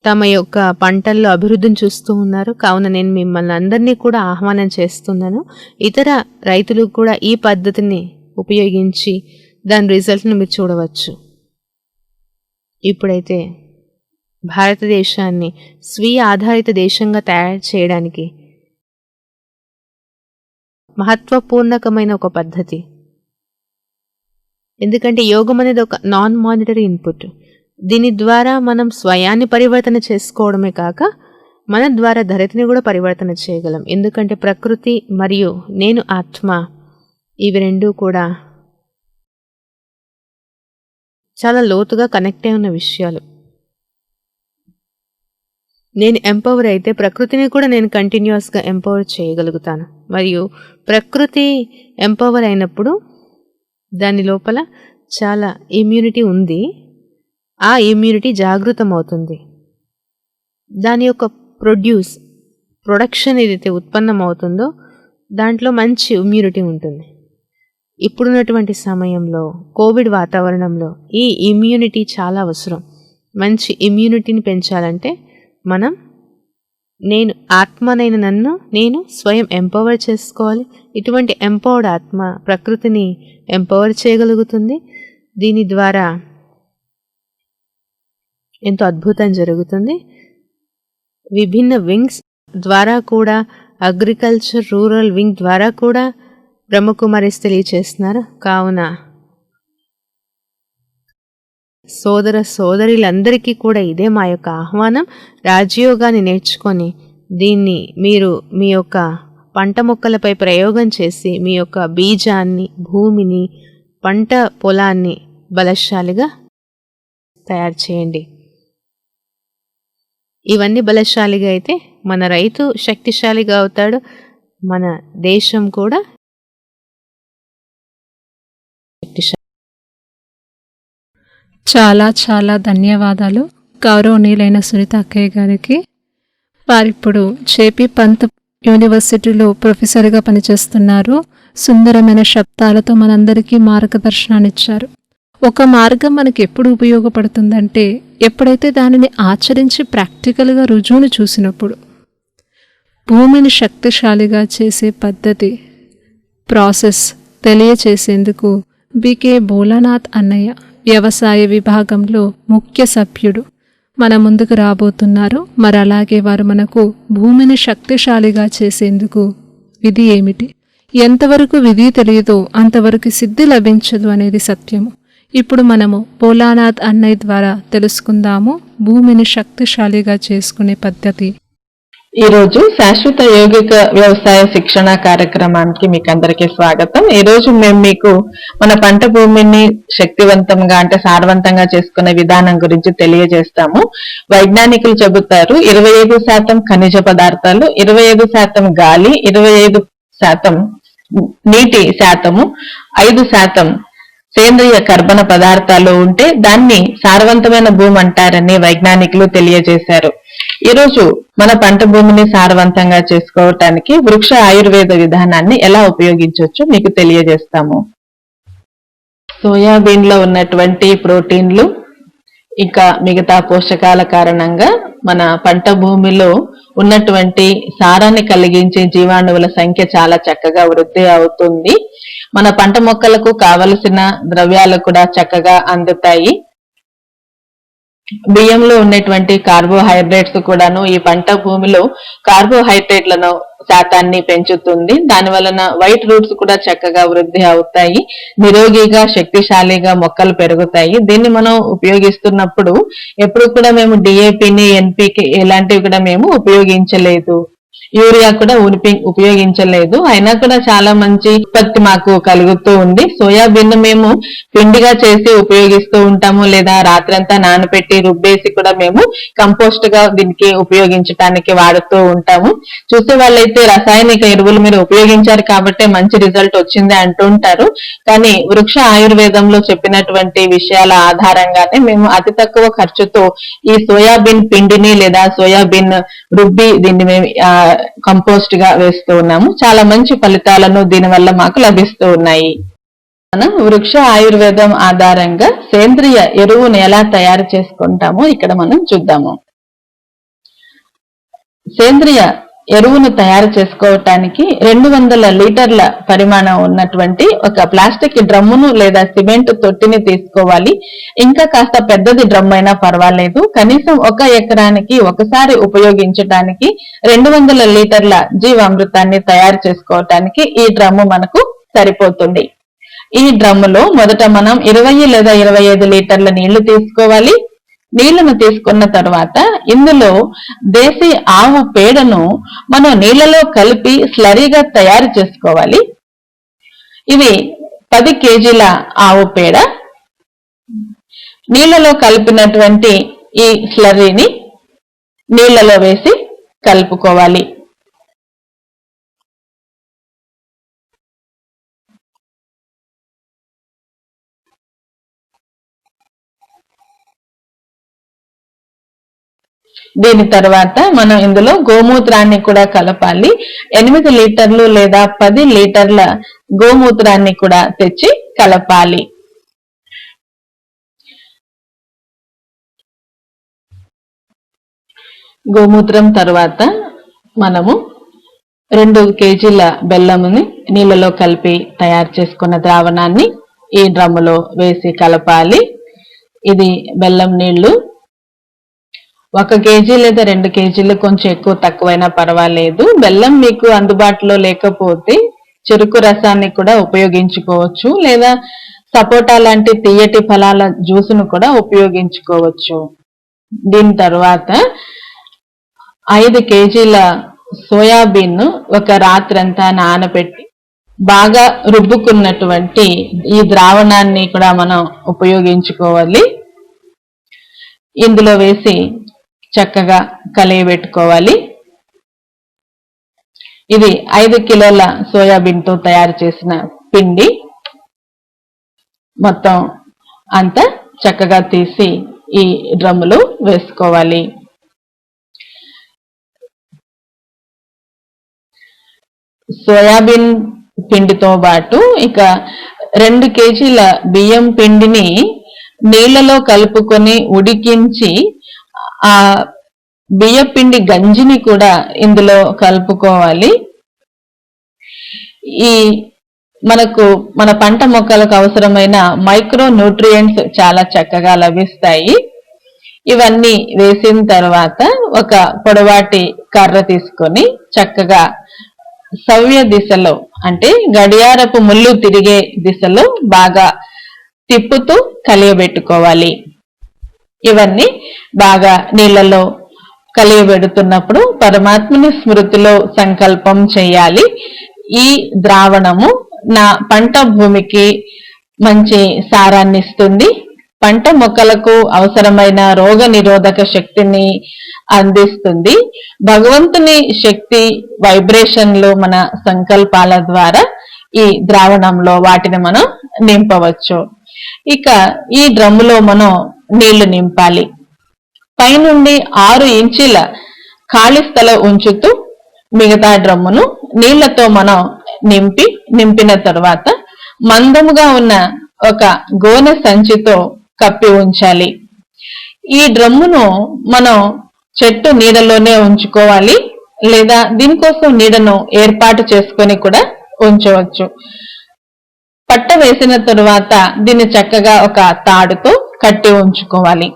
తమ యొక్క పంటల్లో అభివృద్ధిని చూస్తూ ఉన్నారు. కావున నేను మిమ్మల్ని అందరినీ కూడా ఆహ్వానం చేస్తున్నాను. ఇతర రైతులు కూడా ఈ పద్ధతిని ఉపయోగించి దాని రిజల్ట్ను మీరు చూడవచ్చు. ఇప్పుడైతే భారతదేశాన్ని స్వీయ ఆధారిత దేశంగా తయారు చేయడానికి మహత్వపూర్ణకమైన ఒక పద్ధతి. ఎందుకంటే యోగం అనేది ఒక నాన్ మానిటరీ ఇన్పుట్. దీని ద్వారా మనం స్వయాన్ని పరివర్తన చేసుకోవడమే కాక మన ద్వారా ధరతిని కూడా పరివర్తన చేయగలం. ఎందుకంటే ప్రకృతి మరియు నేను ఆత్మ ఇవి రెండూ కూడా చాలా లోతుగా కనెక్ట్ అయి ఉన్న విషయాలు. నేను ఎంపవర్ అయితే ప్రకృతిని కూడా నేను కంటిన్యూస్గా ఎంపవర్ చేయగలుగుతాను. మరియు ప్రకృతి ఎంపవర్ అయినప్పుడు దాని లోపల చాలా ఇమ్యూనిటీ ఉంది. ఆ ఇమ్యూనిటీ జాగృతం అవుతుంది. దాని యొక్క ప్రొడక్షన్ ఏదైతే ఉత్పన్నం అవుతుందో దాంట్లో మంచి ఇమ్యూనిటీ ఉంటుంది. ఇప్పుడున్నటువంటి సమయంలో కోవిడ్ వాతావరణంలో ఈ ఇమ్యూనిటీ చాలా అవసరం. మంచి ఇమ్యూనిటీని పెంచాలంటే మనం నేను ఆత్మనైన నన్ను నేను స్వయం ఎంపవర్ చేసుకోవాలి. ఇటువంటి ఎంపవర్డ్ ఆత్మ ప్రకృతిని ఎంపవర్ చేయగలుగుతుంది. దీని ద్వారా ఎంతో అద్భుతం జరుగుతుంది. విభిన్న వింగ్స్ ద్వారా కూడా అగ్రికల్చర్ రూరల్ వింగ్ ద్వారా కూడా బ్రహ్మకుమారిస్ తెలియచేస్తున్నారు. కావున సోదర సోదరులందరికీ కూడా ఇదే మా యొక్క ఆహ్వానం. రాజయోగాన్ని నేర్చుకొని దీన్ని మీరు మీ యొక్క పంట మొక్కలపై ప్రయోగం చేసి మీ యొక్క బీజాన్ని, భూమిని, పంట పొలాన్ని బలశాలిగా తయారు చేయండి. ఇవన్నీ బలశాలిగా అయితే మన రైతు శక్తిశాలిగా అవుతాడు, మన దేశం కూడా శక్తిశాలి. చాలా చాలా ధన్యవాదాలు గౌరవనీయులైన సునీత అక్కయ్య గారికి. వారిప్పుడు జేపీ పంత్ యూనివర్సిటీలో ప్రొఫెసర్గా పనిచేస్తున్నారు. సుందరమైన శబ్దాలతో మనందరికీ మార్గదర్శనాన్ని ఇచ్చారు. ఒక మార్గం మనకి ఎప్పుడు ఉపయోగపడుతుందంటే ఎప్పుడైతే దానిని ఆచరించి ప్రాక్టికల్గా రుజువును చూసినప్పుడు. భూమిని శక్తిశాలిగా చేసే పద్ధతి ప్రాసెస్ తెలియచేసేందుకు బికే భోలానాథ్ అన్నయ్య వ్యవసాయ విభాగంలో ముఖ్య సభ్యుడు మన ముందుకు రాబోతున్నారు. మరి అలాగే వారు మనకు భూమిని శక్తిశాలిగా చేసేందుకు విధి ఏమిటి, ఎంతవరకు విధి తెలియదో అంతవరకు సిద్ధి లభించదు అనేది సత్యము. ఇప్పుడు మనము భోలానాథ్ అన్నయ్య ద్వారా తెలుసుకుందాము భూమిని శక్తిశాలిగా చేసుకునే పద్ధతి. ఈరోజు శాశ్వత యోగిక వ్యవసాయ శిక్షణ కార్యక్రమానికి మీకు అందరికీ స్వాగతం. ఈ రోజు మేము మీకు మన పంట భూమిని శక్తివంతంగా అంటే సారవంతంగా చేసుకునే విధానం గురించి తెలియజేస్తాము. వైజ్ఞానికులు చెబుతారు 25% ఖనిజ పదార్థాలు, 25% గాలి, 25% నీటి శాతము, 5% సేంద్రియ కర్బన పదార్థాలు ఉంటే దాన్ని సారవంతమైన భూమి అంటారని వైజ్ఞానికులు తెలియజేశారు. ఈరోజు మన పంట భూమిని సారవంతంగా చేసుకోవటానికి వృక్ష ఆయుర్వేద విధానాన్ని ఎలా ఉపయోగించవచ్చు మీకు తెలియజేస్తాము. సోయాబీన్ లో ఉన్నటువంటి ప్రోటీన్లు ఇంకా మిగతా పోషకాల కారణంగా మన పంట భూమిలో ఉన్నటువంటి సారాన్ని కలిగించే జీవాణువుల సంఖ్య చాలా చక్కగా వృద్ధి అవుతుంది. మన పంట మొక్కలకు కావలసిన ద్రవ్యాలు కూడా చక్కగా అందుతాయి. బియ్యంలో ఉన్నటువంటి కార్బోహైడ్రేట్స్ కూడాను ఈ పంట భూమిలో కార్బోహైడ్రేట్లను శాతాన్ని పెంచుతుంది. దాని వలన వైట్ రూట్స్ కూడా చక్కగా వృద్ధి అవుతాయి. నిరోగిగా శక్తిశాలిగా మొక్కలు పెరుగుతాయి. దీన్ని మనం ఉపయోగిస్తున్నప్పుడు ఎప్పుడు కూడా మేము డిఏపిని ఎన్పికి ఇలాంటివి కూడా మేము ఉపయోగించలేదు. యూరియా కూడా ఉపయోగించలేదు. అయినా కూడా చాలా మంచి ఉత్పత్తి మాకు కలుగుతూ ఉంది. సోయాబీన్ మేము పిండిగా చేసి ఉపయోగిస్తూ ఉంటాము, లేదా రాత్రంతా నానబెట్టి రుబ్బేసి కూడా మేము కంపోస్ట్ గా దీనికి ఉపయోగించడానికి వాడుతూ ఉంటాము. చూసే వాళ్ళైతే రసాయనిక ఎరువులు మీరు ఉపయోగించారు కాబట్టి మంచి రిజల్ట్ వచ్చింది అంటుంటారు. కానీ వృక్ష ఆయుర్వేదంలో చెప్పినటువంటి విషయాల ఆధారంగానే మేము అతి తక్కువ ఖర్చుతో ఈ సోయాబీన్ పిండిని లేదా సోయాబీన్ రుబ్బి దీన్ని మేము కంపోస్ట్ గా వేస్తూ ఉన్నాము. చాలా మంచి ఫలితాలను దీని వల్ల మాకు లభిస్తూ ఉన్నాయి. మనం వృక్ష ఆయుర్వేదం ఆధారంగా సేంద్రియ ఎరువును ఎలా తయారు చేసుకుంటామో ఇక్కడ మనం చూద్దాము. సేంద్రియ ఎరువును తయారు చేసుకోవటానికి 200 లీటర్ల పరిమాణం ఉన్నటువంటి ఒక ప్లాస్టిక్ డ్రమ్మును లేదా సిమెంట్ తొట్టిని తీసుకోవాలి. ఇంకా కాస్త పెద్దది డ్రమ్ అయినా పర్వాలేదు. కనీసం 1 ఎకరానికి ఒకసారి ఉపయోగించడానికి 200 లీటర్ల జీవామృతాన్ని తయారు చేసుకోవటానికి ఈ డ్రమ్ము మనకు సరిపోతుంది. ఈ డ్రమ్ములో మొదట మనం 20 లేదా 25 లీటర్ల నీళ్లు తీసుకోవాలి. నీళ్లను తీసుకున్న తర్వాత ఇందులో దేశీ ఆవు పేడను మనం నీళ్లలో కలిపి స్లరీగా తయారు చేసుకోవాలి. ఇవి 10 కేజీల ఆవు పేడ. నీళ్లలో కలిపినటువంటి ఈ స్లరీని నీళ్లలో వేసి కలుపుకోవాలి. దీని తర్వాత మనం ఇందులో గోమూత్రాన్ని కూడా కలపాలి. 8 లీటర్లు లేదా 10 లీటర్ల గోమూత్రాన్ని కూడా తెచ్చి కలపాలి. గోమూత్రం తర్వాత మనము 2 కేజీల బెల్లముని నీళ్ళలో కలిపి తయారు చేసుకున్న ద్రావణాన్ని ఈ డ్రమ్ములో వేసి కలపాలి. ఇది బెల్లం నీళ్లు. 1 కేజీ లేదా 2 కేజీలు కొంచెం ఎక్కువ తక్కువైనా పర్వాలేదు. బెల్లం మీకు అందుబాటులో లేకపోతే చెరుకు రసాన్ని కూడా ఉపయోగించుకోవచ్చు, లేదా సపోటా లాంటి తీయటి ఫలాల జ్యూసును కూడా ఉపయోగించుకోవచ్చు. దీని తర్వాత 5 కేజీల సోయాబీన్ ఒక రాత్రంతా నానబెట్టి బాగా రుబ్బుకున్నటువంటి ఈ ద్రావణాన్ని కూడా మనం ఉపయోగించుకోవాలి. ఇందులో వేసి చక్కగా కలియబెట్టుకోవాలి. ఇది 5 కిలోల సోయాబీన్ తో తయారు చేసిన పిండి. మొత్తం అంతా చక్కగా తీసి ఈ డ్రమ్ములో వేసుకోవాలి. సోయాబీన్ పిండితో పాటు ఇక 2 కేజీల బియ్యం పిండిని నీళ్లలో కలుపుకొని ఉడికించి ఆ బియ్య పిండి గంజిని కూడా ఇందులో కలుపుకోవాలి. ఈ మన పంట మొక్కలకు అవసరమైన మైక్రో న్యూట్రియంట్స్ చాలా చక్కగా లభిస్తాయి. ఇవన్నీ వేసిన తర్వాత ఒక పొడవాటి కర్ర తీసుకొని చక్కగా సవ్య దిశలో, అంటే గడియారపు ముళ్ళు తిరిగే దిశలో బాగా తిప్పుతూ కలియబెట్టుకోవాలి. ఇవన్నీ బాగా నీళ్లలో కలియబెడుతున్నప్పుడు పరమాత్మని స్మృతిలో సంకల్పం చేయాలి. ఈ ద్రావణము నా పంట భూమికి మంచి సారాన్ని ఇస్తుంది, పంట మొక్కలకు అవసరమైన రోగ నిరోధక శక్తిని అందిస్తుంది. భగవంతుని శక్తి వైబ్రేషన్లు మన సంకల్పాల ద్వారా ఈ ద్రావణంలో వాటిని మనం నింపవచ్చు. ఇక ఈ డ్రమ్ములో మనం నీళ్లు నింపాలి. పైనుండి 6 ఇంచీల ఖాళీ స్థలం ఉంచుతూ మిగతా డ్రమ్మును నీళ్లతో మనం నింపిన తరువాత మందముగా ఉన్న ఒక గోనె సంచితో కప్పి ఉంచాలి. ఈ డ్రమ్మును మనం చెట్టు నీడలోనే ఉంచుకోవాలి, లేదా దీనికోసం నీడను ఏర్పాటు చేసుకొని కూడా ఉంచవచ్చు. పట్ట వేసిన తరువాత దీన్ని చక్కగా ఒక తాడుతో కట్టి ఉంచుకోవాలి.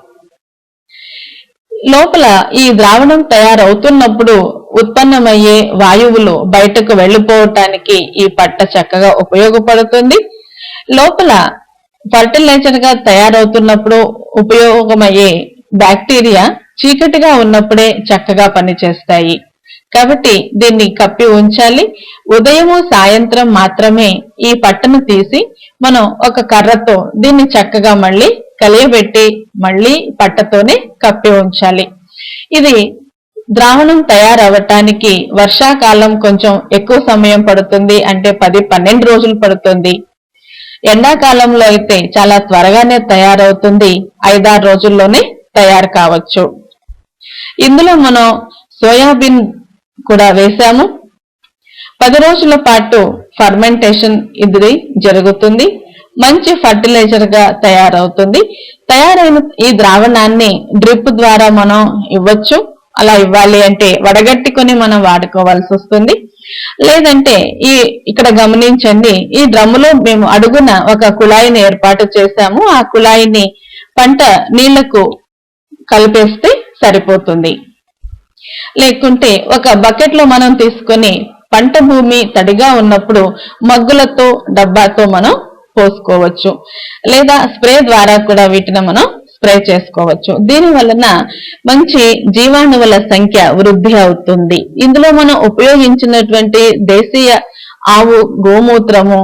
లోపల ఈ ద్రావణం తయారవుతున్నప్పుడు ఉత్పన్నమయ్యే వాయువులు బయటకు వెళ్లిపోవటానికి ఈ పట్ట చక్కగా ఉపయోగపడుతుంది. లోపల ఫర్టిలైజర్ గా తయారవుతున్నప్పుడు ఉపయోగమయ్యే బ్యాక్టీరియా చీకటిగా ఉన్నప్పుడే చక్కగా పనిచేస్తాయి. కాబట్టి దీన్ని కప్పి ఉంచాలి. ఉదయము సాయంత్రం మాత్రమే ఈ పట్టను తీసి మనం ఒక కర్రతో దీన్ని చక్కగా మళ్ళీ కలియబెట్టి మళ్ళీ పట్టతోనే కప్పి ఉంచాలి. ఇది ద్రావణం తయారవటానికి వర్షాకాలం కొంచెం ఎక్కువ సమయం పడుతుంది, అంటే 10-12 రోజులు పడుతుంది. ఎండాకాలంలో అయితే చాలా త్వరగానే తయారవుతుంది, 5-6 రోజుల్లోనే తయారు కావచ్చు. ఇందులో మనం సోయాబీన్ కూడా వేసాము. 10 రోజుల పాటు ఫర్మెంటేషన్ ఇది జరుగుతుంది, మంచి ఫర్టిలైజర్ గా తయారవుతుంది. తయారైన ఈ ద్రావణాన్ని డ్రిప్ ద్వారా మనం ఇవ్వచ్చు. అలా ఇవ్వాలి అంటే వడగట్టుకొని మనం వాడుకోవాల్సి వస్తుంది. లేదంటే ఇక్కడ గమనించండి, ఈ డ్రమ్ములో మేము అడుగున ఒక కుళాయిని ఏర్పాటు చేశాము. ఆ కుళాయిని పంట నీళ్లకు కలిపేస్తే సరిపోతుంది. లేకుంటే ఒక బకెట్ లో మనం తీసుకొని పంట భూమి తడిగా ఉన్నప్పుడు మగ్గులతో డబ్బాతో మనం పోసుకోవచ్చు, లేదా స్ప్రే ద్వారా కూడా వీటిని మనం స్ప్రే చేసుకోవచ్చు. దీని వలన మంచి జీవాణువుల సంఖ్య వృద్ధి అవుతుంది. ఇందులో మనం ఉపయోగించినటువంటి దేశీయ ఆవు గోమూత్రము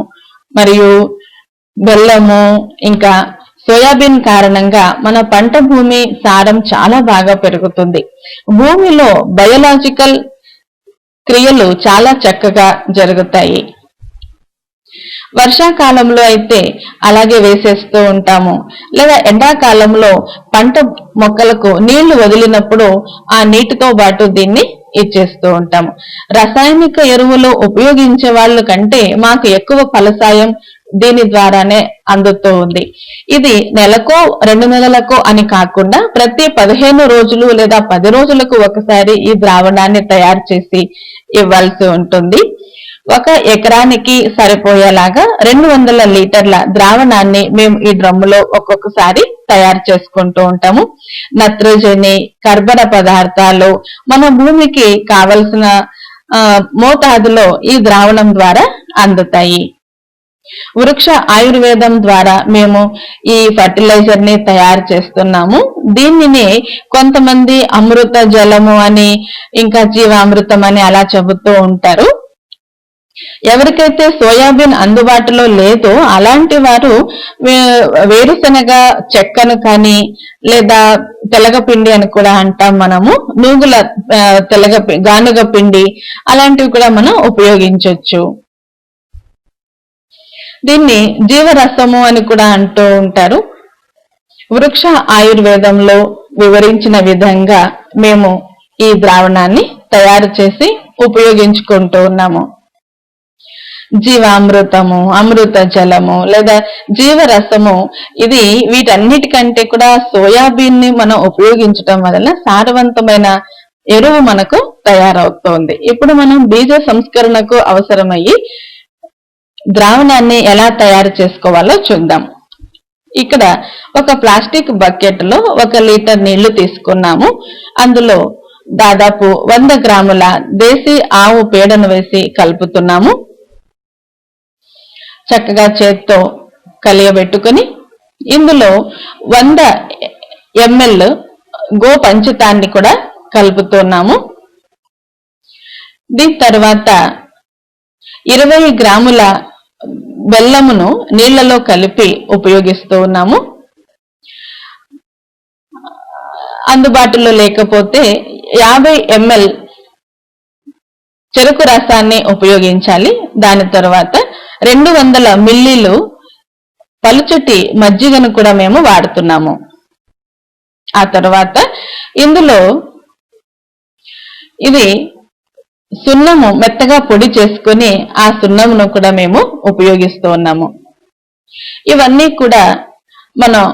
మరియు బెల్లము ఇంకా సోయాబీన్ కారణంగా మన పంట భూమి సారం చాలా బాగా పెరుగుతుంది. భూమిలో బయోలాజికల్ క్రియలు చాలా చక్కగా జరుగుతాయి. వర్షాకాలంలో అయితే అలాగే వేసేస్తూ ఉంటాము, లేదా ఎండాకాలంలో పంట మొక్కలకు నీళ్లు వదిలినప్పుడు ఆ నీటితో పాటు దీన్ని ఇచ్చేస్తూ ఉంటాము. రసాయనిక ఎరువులు ఉపయోగించే వాళ్ళ కంటే మాకు ఎక్కువ ఫలసాయం దీని ద్వారానే అందుతూ ఉంది. ఇది నెలకో 2 నెలలకో అని కాకుండా ప్రతి 15 రోజులు లేదా 10 రోజులకు ఒకసారి ఈ ద్రావణాన్ని తయారు చేసి ఇవ్వాల్సి ఉంటుంది. 1 ఎకరానికి సరిపోయేలాగా 200 లీటర్ల ద్రావణాన్ని మేము ఈ డ్రమ్ములో ఒక్కొక్కసారి తయారు చేసుకుంటూ ఉంటాము. నత్రజని, కర్బన పదార్థాలు మన భూమికి కావలసిన మోతాదులో ఈ ద్రావణం ద్వారా అందుతాయి. వృక్ష ఆయుర్వేదం ద్వారా మేము ఈ ఫర్టిలైజర్ ని తయారు చేస్తున్నాము. దీనిని కొంతమంది అమృత జలము అని ఇంకా జీవామృతం అని అలా చెబుతూ ఉంటారు. ఎవరికైతే సోయాబీన్ అందుబాటులో లేదో అలాంటి వారు వేరుశనగ చెక్కను కానీ, లేదా తెలగపిండి అని కూడా అంటాం మనము, నూగుల గానుగ పిండి అలాంటివి కూడా మనం ఉపయోగించవచ్చు. దీన్ని జీవరసము అని కూడా అంటూ ఉంటారు. వృక్ష ఆయుర్వేదంలో వివరించిన విధంగా మేము ఈ ద్రావణాన్ని తయారు చేసి ఉపయోగించుకుంటూ ఉన్నాము. జీవామృతము, అమృత జలము లేదా జీవరసము, ఇది వీటన్నిటికంటే కూడా సోయాబీన్ ని మనం ఉపయోగించడం వలన సారవంతమైన ఎరువు మనకు తయారవుతోంది. ఇప్పుడు మనం బీజ సంస్కరణకు అవసరమయ్యి ద్రావణాన్ని ఎలా తయారు చేసుకోవాలో చూద్దాం. ఇక్కడ ఒక ప్లాస్టిక్ బకెట్ లో 1 లీటర్ నీళ్లు తీసుకున్నాము. అందులో దాదాపు 100 గ్రాముల దేశీ ఆవు పేడను వేసి కలుపుతున్నాము. చక్కగా చేత్తో కలియబెట్టుకొని ఇందులో 100 ml గోపంచతాన్ని కూడా కలుపుతున్నాము. దీని తర్వాత 20 గ్రాముల బెల్లమును నీళ్లలో కలిపి ఉపయోగిస్తూ ఉన్నాము. అందుబాటులో లేకపోతే 50 ml చెరుకు రసాన్ని ఉపయోగించాలి. దాని తర్వాత 200 మిల్లీలు పలుచటి మజ్జిగను కూడా మేము వాడుతున్నాము. ఆ తర్వాత ఇందులో ఇది సున్నము మెత్తగా పొడి చేసుకుని ఆ సున్నమును కూడా మేము ఉపయోగిస్తూ ఉన్నాము. ఇవన్నీ కూడా మనం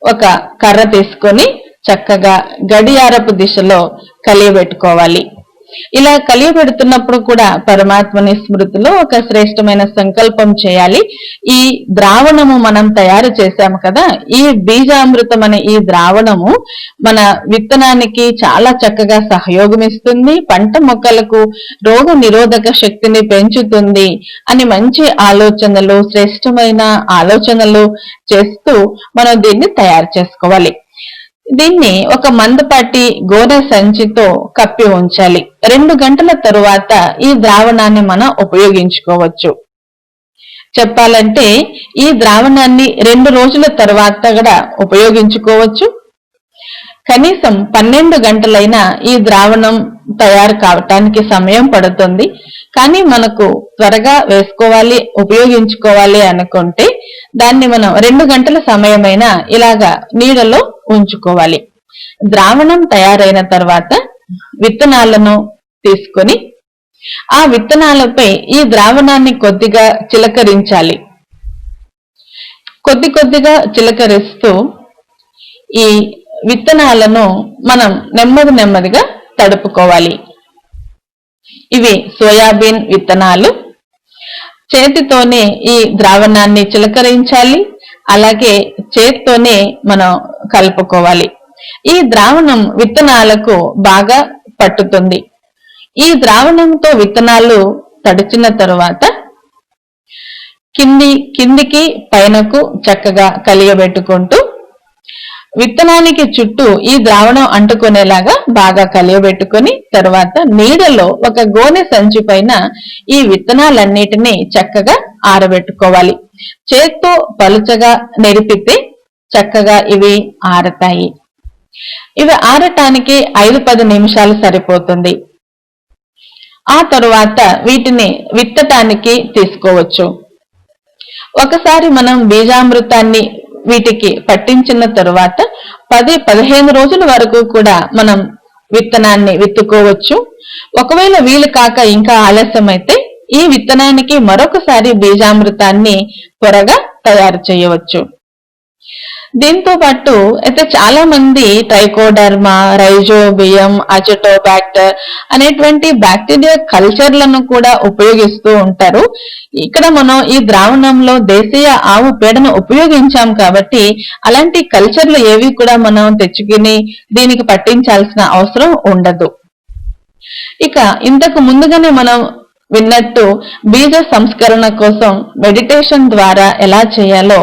ఒక కర్ర తీసుకొని చక్కగా గడియారపు దిశలో కలియబెట్టుకోవాలి. ఇలా కలియబెడుతున్నప్పుడు కూడా పరమాత్మని స్మృతిలో ఒక శ్రేష్టమైన సంకల్పం చేయాలి. ఈ ద్రావణము మనం తయారు చేశాము కదా, ఈ బీజామృతం అనే ఈ ద్రావణము మన విత్తనానికి చాలా చక్కగా సహయోగం ఇస్తుంది, పంట మొక్కలకు రోగ నిరోధక శక్తిని పెంచుతుంది అని మంచి ఆలోచనలు, శ్రేష్టమైన ఆలోచనలు చేస్తూ మనం దీన్ని తయారు చేసుకోవాలి. దీన్ని ఒక మందపాటి గోనె సంచితో కప్పి ఉంచాలి. 2 గంటల తరువాత ఈ ద్రావణాన్ని మనం ఉపయోగించుకోవచ్చు. చెప్పాలంటే ఈ ద్రావణాన్ని 2 రోజుల తర్వాత కూడా ఉపయోగించుకోవచ్చు. కనీసం 12 గంటలైనా ఈ ద్రావణం తయారు కావటానికి సమయం పడుతుంది. కానీ మనకు త్వరగా వేసుకోవాలి, ఉపయోగించుకోవాలి అనుకుంటే దాన్ని మనం 2 గంటల సమయమైనా ఇలాగా నీడలో ఉంచుకోవాలి. ద్రావణం తయారైన తర్వాత విత్తనాలను తీసుకొని ఆ విత్తనాలపై ఈ ద్రావణాన్ని కొద్దిగా చిలకరించాలి. కొద్దిగా చిలకరిస్తూ ఈ విత్తనాలను మనం నెమ్మదిగా తడుపుకోవాలి. ఇవి సోయాబీన్ విత్తనాలు. చేతితోనే ఈ ద్రావణాన్ని చిలకరించాలి, అలాగే చేతితోనే మనం కలుపుకోవాలి. ఈ ద్రావణం విత్తనాలకు బాగా పట్టుతుంది. ఈ ద్రావణంతో విత్తనాలు తడిచిన తరువాత కిందికి పైనకు చక్కగా కలియబెట్టుకుంటూ విత్తనానికి చుట్టూ ఈ ద్రావణం అంటుకునేలాగా బాగా కలియబెట్టుకుని తర్వాత నీడలో ఒక గోనె సంచి పైన ఈ విత్తనాలన్నిటినీ చక్కగా ఆరబెట్టుకోవాలి. చేత్తో పలుచగా నెరిపితే చక్కగా ఇవి ఆరతాయి. ఇవి ఆరటానికి 5-10 నిమిషాలు సరిపోతుంది. ఆ తరువాత వీటిని విత్తటానికి తీసుకోవచ్చు. ఒకసారి మనం బీజామృతాన్ని వీటికి పట్టించిన తరువాత 10-15 రోజుల వరకు కూడా మనం విత్తనాన్ని విత్తుకోవచ్చు. ఒకవేళ వీలు కాక ఇంకా ఆలస్యమైతే ఈ విత్తనానికి మరొకసారి బీజామృతాన్ని త్వరగా తయారు చేయవచ్చు. దీంతో పాటు అయితే చాలా మంది ట్రైకోడర్మా, రైజోబియం, అజటోబాక్టర్ అనేటువంటి బ్యాక్టీరియా కల్చర్లను కూడా ఉపయోగిస్తూ ఉంటారు. ఇక్కడ మనం ఈ ద్రావణంలో దేశీయ ఆవు పేడను ఉపయోగించాం కాబట్టి అలాంటి కల్చర్లు ఏవి కూడా మనం తెచ్చుకుని దీనికి పట్టించాల్సిన అవసరం ఉండదు. ఇక ఇంతకు ముందుగానే మనం విన్నట్టు బీజ సంస్కరణ కోసం మెడిటేషన్ ద్వారా ఎలా చేయాలో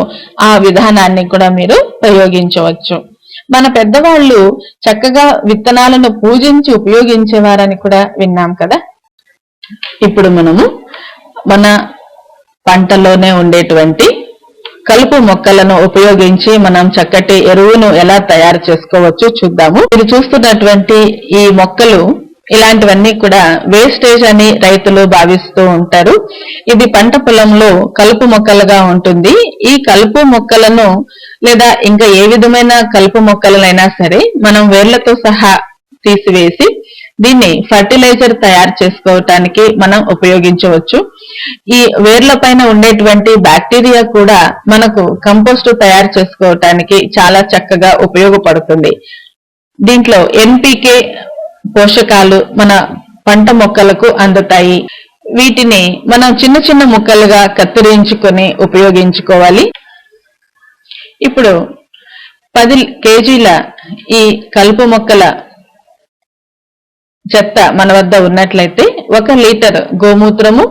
ఆ విధానాన్ని కూడా మీరు ప్రయోగించవచ్చు. మన పెద్దవాళ్ళు చక్కగా విత్తనాలను పూజించి ఉపయోగించేవారని కూడా విన్నాం కదా. ఇప్పుడు మనము మన పంటలోనే ఉండేటువంటి కలుపు మొక్కలను ఉపయోగించి మనం చక్కటి ఎరువును ఎలా తయారు చేసుకోవచ్చో చూద్దాము. మీరు చూస్తున్నటువంటి ఈ మొక్కలు ఇలాంటివన్నీ కూడా వేస్టేజ్ అని రైతులు భావిస్తూ ఉంటారు. ఇది పంట పొలంలో కలుపు మొక్కలుగా ఉంటుంది. ఈ కలుపు మొక్కలను లేదా ఇంకా ఏ విధమైన కలుపు మొక్కలనైనా సరే మనం వేర్లతో సహా తీసివేసి దీన్ని ఫర్టిలైజర్ తయారు చేసుకోవటానికి మనం ఉపయోగించవచ్చు. ఈ వేర్ల పైన ఉండేటువంటి బ్యాక్టీరియా కూడా మనకు కంపోస్ట్ తయారు చేసుకోవటానికి చాలా చక్కగా ఉపయోగపడుతుంది. దీంట్లో ఎన్పికే పోషకాలు మన పంట మొక్కలకు అందుతాయి. వీటిని మనం చిన్న చిన్న ముక్కలుగా కత్తిరించుకొని ఉపయోగించుకోవాలి. ఇప్పుడు 10 కేజీల ఈ కలుపు మొక్కల చెత్త మన వద్ద ఉన్నట్లయితే 1 లీటర్ గోమూత్రము,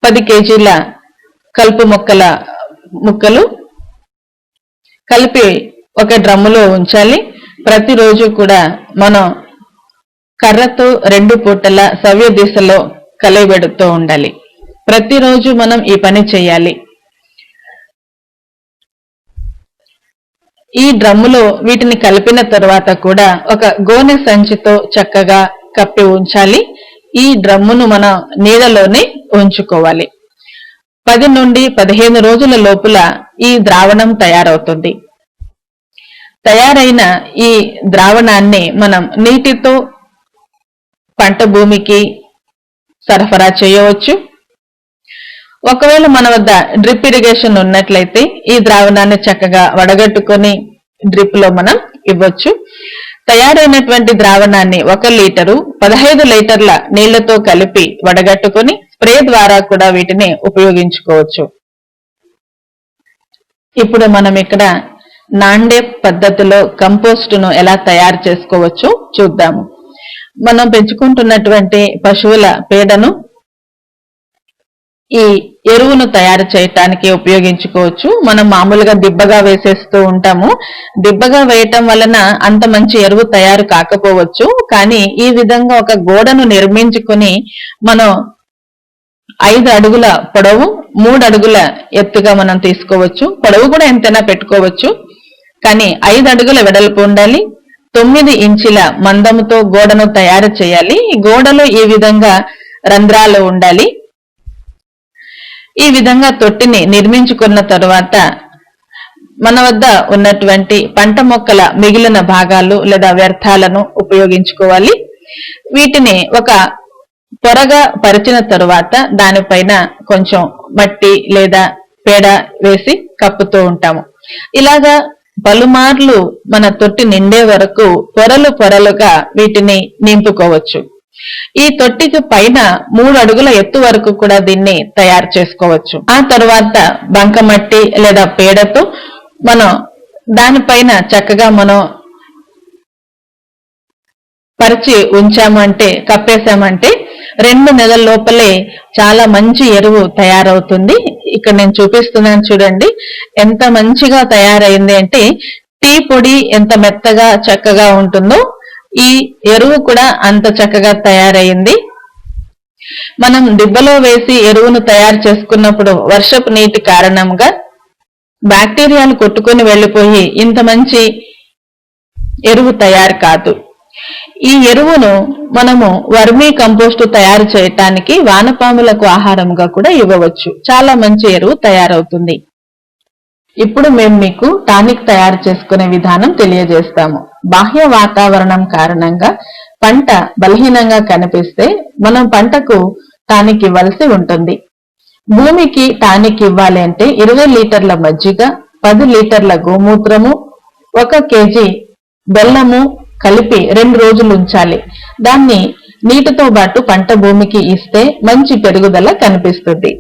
10 కేజీల కలుపు మొక్కల ముక్కలు కలిపి ఒక డ్రమ్ములో ఉంచాలి. ప్రతిరోజు కూడా మనం కర్రతో 2 పూటల సవ్య దిశలో కలయబెడుతూ ఉండాలి. ప్రతిరోజు మనం ఈ పని చేయాలి. ఈ డ్రమ్ములో వీటిని కలిపిన తరువాత కూడా ఒక గోనె సంచితో చక్కగా కప్పి ఉంచాలి. ఈ డ్రమ్మును మనం నీడలోనే ఉంచుకోవాలి. 10 నుండి 15 రోజుల లోపల ఈ ద్రావణం తయారవుతుంది. తయారైన ఈ ద్రావణాన్ని మనం నీటితో పంట భూమికి సరఫరా చేయవచ్చు. ఒకవేళ మన వద్ద డ్రిప్ ఇరిగేషన్ ఉన్నట్లయితే ఈ ద్రావణాన్ని చక్కగా వడగట్టుకొని డ్రిప్ లో మనం ఇవ్వచ్చు. తయారైనటువంటి ద్రావణాన్ని 1 లీటరు 15 లీటర్ల నీళ్లతో కలిపి వడగట్టుకొని స్ప్రే ద్వారా కూడా వీటిని ఉపయోగించుకోవచ్చు. ఇప్పుడు మనం ఇక్కడ నాండెప్ పద్ధతిలో కంపోస్ట్ ను ఎలా తయారు చేసుకోవచ్చో చూద్దాము. మనం పెంచుకుంటున్నటువంటి పశువుల పేడను ఈ ఎరువును తయారు చేయటానికి ఉపయోగించుకోవచ్చు. మనం మామూలుగా దిబ్బగా వేసేస్తూ ఉంటాము. దిబ్బగా వేయటం వలన అంత మంచి ఎరువు తయారు కాకపోవచ్చు. కానీ ఈ విధంగా ఒక గోడను నిర్మించుకుని మనం 5 అడుగుల పొడవు 3 అడుగుల ఎత్తుగా మనం తీసుకోవచ్చు. పొడవు కూడా ఎంతైనా పెట్టుకోవచ్చు. కానీ 5 అడుగుల వెడల్పు ఉండాలి. 9 ఇంచుల మందముతో గోడను తయారు చేయాలి. గోడలో ఈ విధంగా రంధ్రాలు ఉండాలి. ఈ విధంగా తొట్టిని నిర్మించుకున్న తరువాత మన వద్ద ఉన్నటువంటి పంట మొక్కల మిగిలిన భాగాలు లేదా వ్యర్థాలను ఉపయోగించుకోవాలి. వీటిని ఒక పొరగా పరిచిన తరువాత దానిపైన కొంచెం మట్టి లేదా పేడ వేసి కప్పుతూ ఉంటాము. ఇలాగా పలుమార్లు మన తొట్టి నిండే వరకు పొరలు పొరలుగా వీటిని నింపుకోవచ్చు. ఈ తొట్టికి పైన 3 అడుగుల ఎత్తు వరకు కూడా దీన్ని తయారు చేసుకోవచ్చు. ఆ తరువాత బంకమట్టి లేదా పేడతో మనం దానిపైన చక్కగా మనం పరిచి ఉంచామంటే, కప్పేశామంటే 2 నెలల లోపలే చాలా మంచి ఎరువు తయారవుతుంది. ఇక్కడ నేను చూపిస్తున్నాను చూడండి, ఎంత మంచిగా తయారైంది అంటే టీ పొడి ఎంత మెత్తగా చక్కగా ఉంటుందో ఈ ఎరువు కూడా అంత చక్కగా తయారైంది. మనం దిబ్బలో వేసి ఎరువును తయారు చేసుకున్నప్పుడు వర్షపు నీటి కారణంగా బ్యాక్టీరియాలు కొట్టుకొని వెళ్లిపోయి ఇంత మంచి ఎరువు తయారు కాదు. ఈ ఎరువును మనము వర్మీ కంపోస్టు తయారు చేయటానికి వానపాములకు ఆహారంగా కూడా ఇవ్వవచ్చు. చాలా మంచి ఎరువు తయారవుతుంది. ఇప్పుడు మేము మీకు టానిక్ తయారు చేసుకునే విధానం తెలియజేస్తాము. బాహ్య వాతావరణం కారణంగా పంట బలహీనంగా కనిపిస్తే మనం పంటకు టానిక్ ఇవ్వాల్సి ఉంటుంది. భూమికి టానిక్ ఇవ్వాలి అంటే 20 లీటర్ల మజ్జిగ, 10 లీటర్ల గోమూత్రము, 1 కేజీ బెల్లము కలిపి 2 రోజులు ఉంచాలి. దాన్ని నీటితో పాటు పంట భూమికి ఇస్తే మంచి పెరుగుదల కనిపిస్తుంది.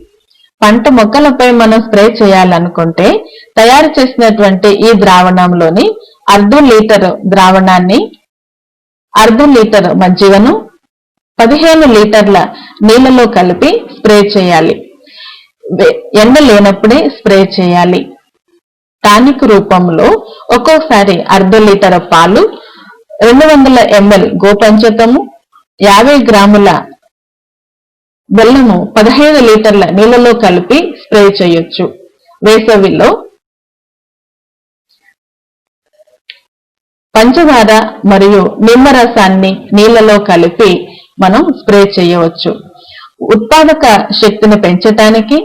పంట మొక్కలపై మనం స్ప్రే చేయాలనుకుంటే తయారు చేసినటువంటి ఈ ద్రావణంలోని 1/2 లీటర్ ద్రావణాన్ని 1/2 లీటర్ మజ్జిగను 15 లీటర్ల నీళ్లలో కలిపి స్ప్రే చేయాలి. ఎండ లేనప్పుడే స్ప్రే చేయాలి. టానిక్ రూపంలో ఒక్కోసారి 1/2 లీటర్ పాలు, 200 ml గోపంచకము, 50 గ్రాముల బెల్లము 15 లీటర్ల నీళ్లలో కలిపి స్ప్రే చేయొచ్చు. వేసవిలో పంచదార మరియు నిమ్మరసాన్ని నీళ్లలో కలిపి మనం స్ప్రే చేయవచ్చు. ఉత్పాదక శక్తిని పెంచటానికి,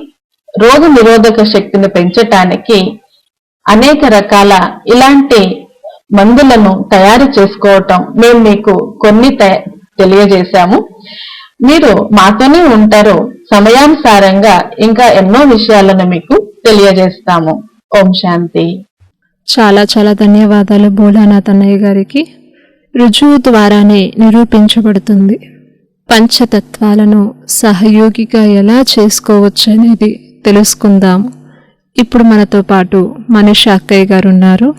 రోగ నిరోధక శక్తిని పెంచటానికి అనేక రకాల ఇలాంటి మందులను తయారు చేసుకోవటం మేము మీకు కొన్ని తెలియజేశాము. మీరు మాతోనే ఉంటారు. సమయానుసారంగా ఇంకా ఎన్నో విషయాలను మీకు తెలియజేస్తాము. ఓం శాంతి. చాలా చాలా ధన్యవాదాలు భోలానాథ్ అన్నయ్య గారికి. రుజువు ద్వారానే నిరూపించబడుతుంది. పంచతత్వాలను సహయోగిగా ఎలా చేసుకోవచ్చు అనేది తెలుసుకుందాము. ఇప్పుడు మనతో పాటు మనీషా అక్కయ్య గారు ఉన్నారు.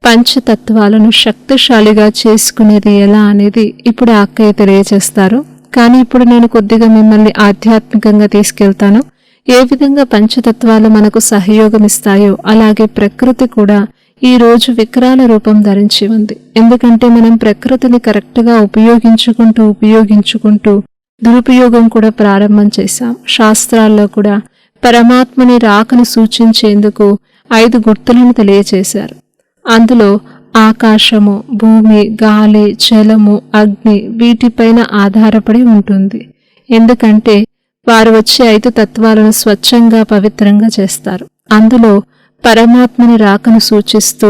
పంచతత్వాలను శక్తిశాలిగా చేసుకునేది ఎలా అనేది ఇప్పుడు ఆ అక్కయ్య తెలియజేస్తారు. కానీ ఇప్పుడు నేను కొద్దిగా మిమ్మల్ని ఆధ్యాత్మికంగా తీసుకెళ్తాను. ఏ విధంగా పంచతత్వాలు మనకు సహయోగం ఇస్తాయో అలాగే ప్రకృతి కూడా ఈ రోజు వికరాల రూపం ధరించి ఉంది. ఎందుకంటే మనం ప్రకృతిని కరెక్ట్గా ఉపయోగించుకుంటూ దురుపయోగం కూడా ప్రారంభం చేశాం. శాస్త్రాల్లో కూడా పరమాత్మని రాకను సూచించేందుకు 5 గుర్తులను తెలియచేశారు. అందులో ఆకాశము, భూమి, గాలి, జలము, అగ్ని వీటిపైన ఆధారపడి ఉంటుంది. ఎందుకంటే వారు వచ్చే 5 తత్వాలను స్వచ్ఛంగా పవిత్రంగా చేస్తారు. అందులో పరమాత్మని రాకను సూచిస్తూ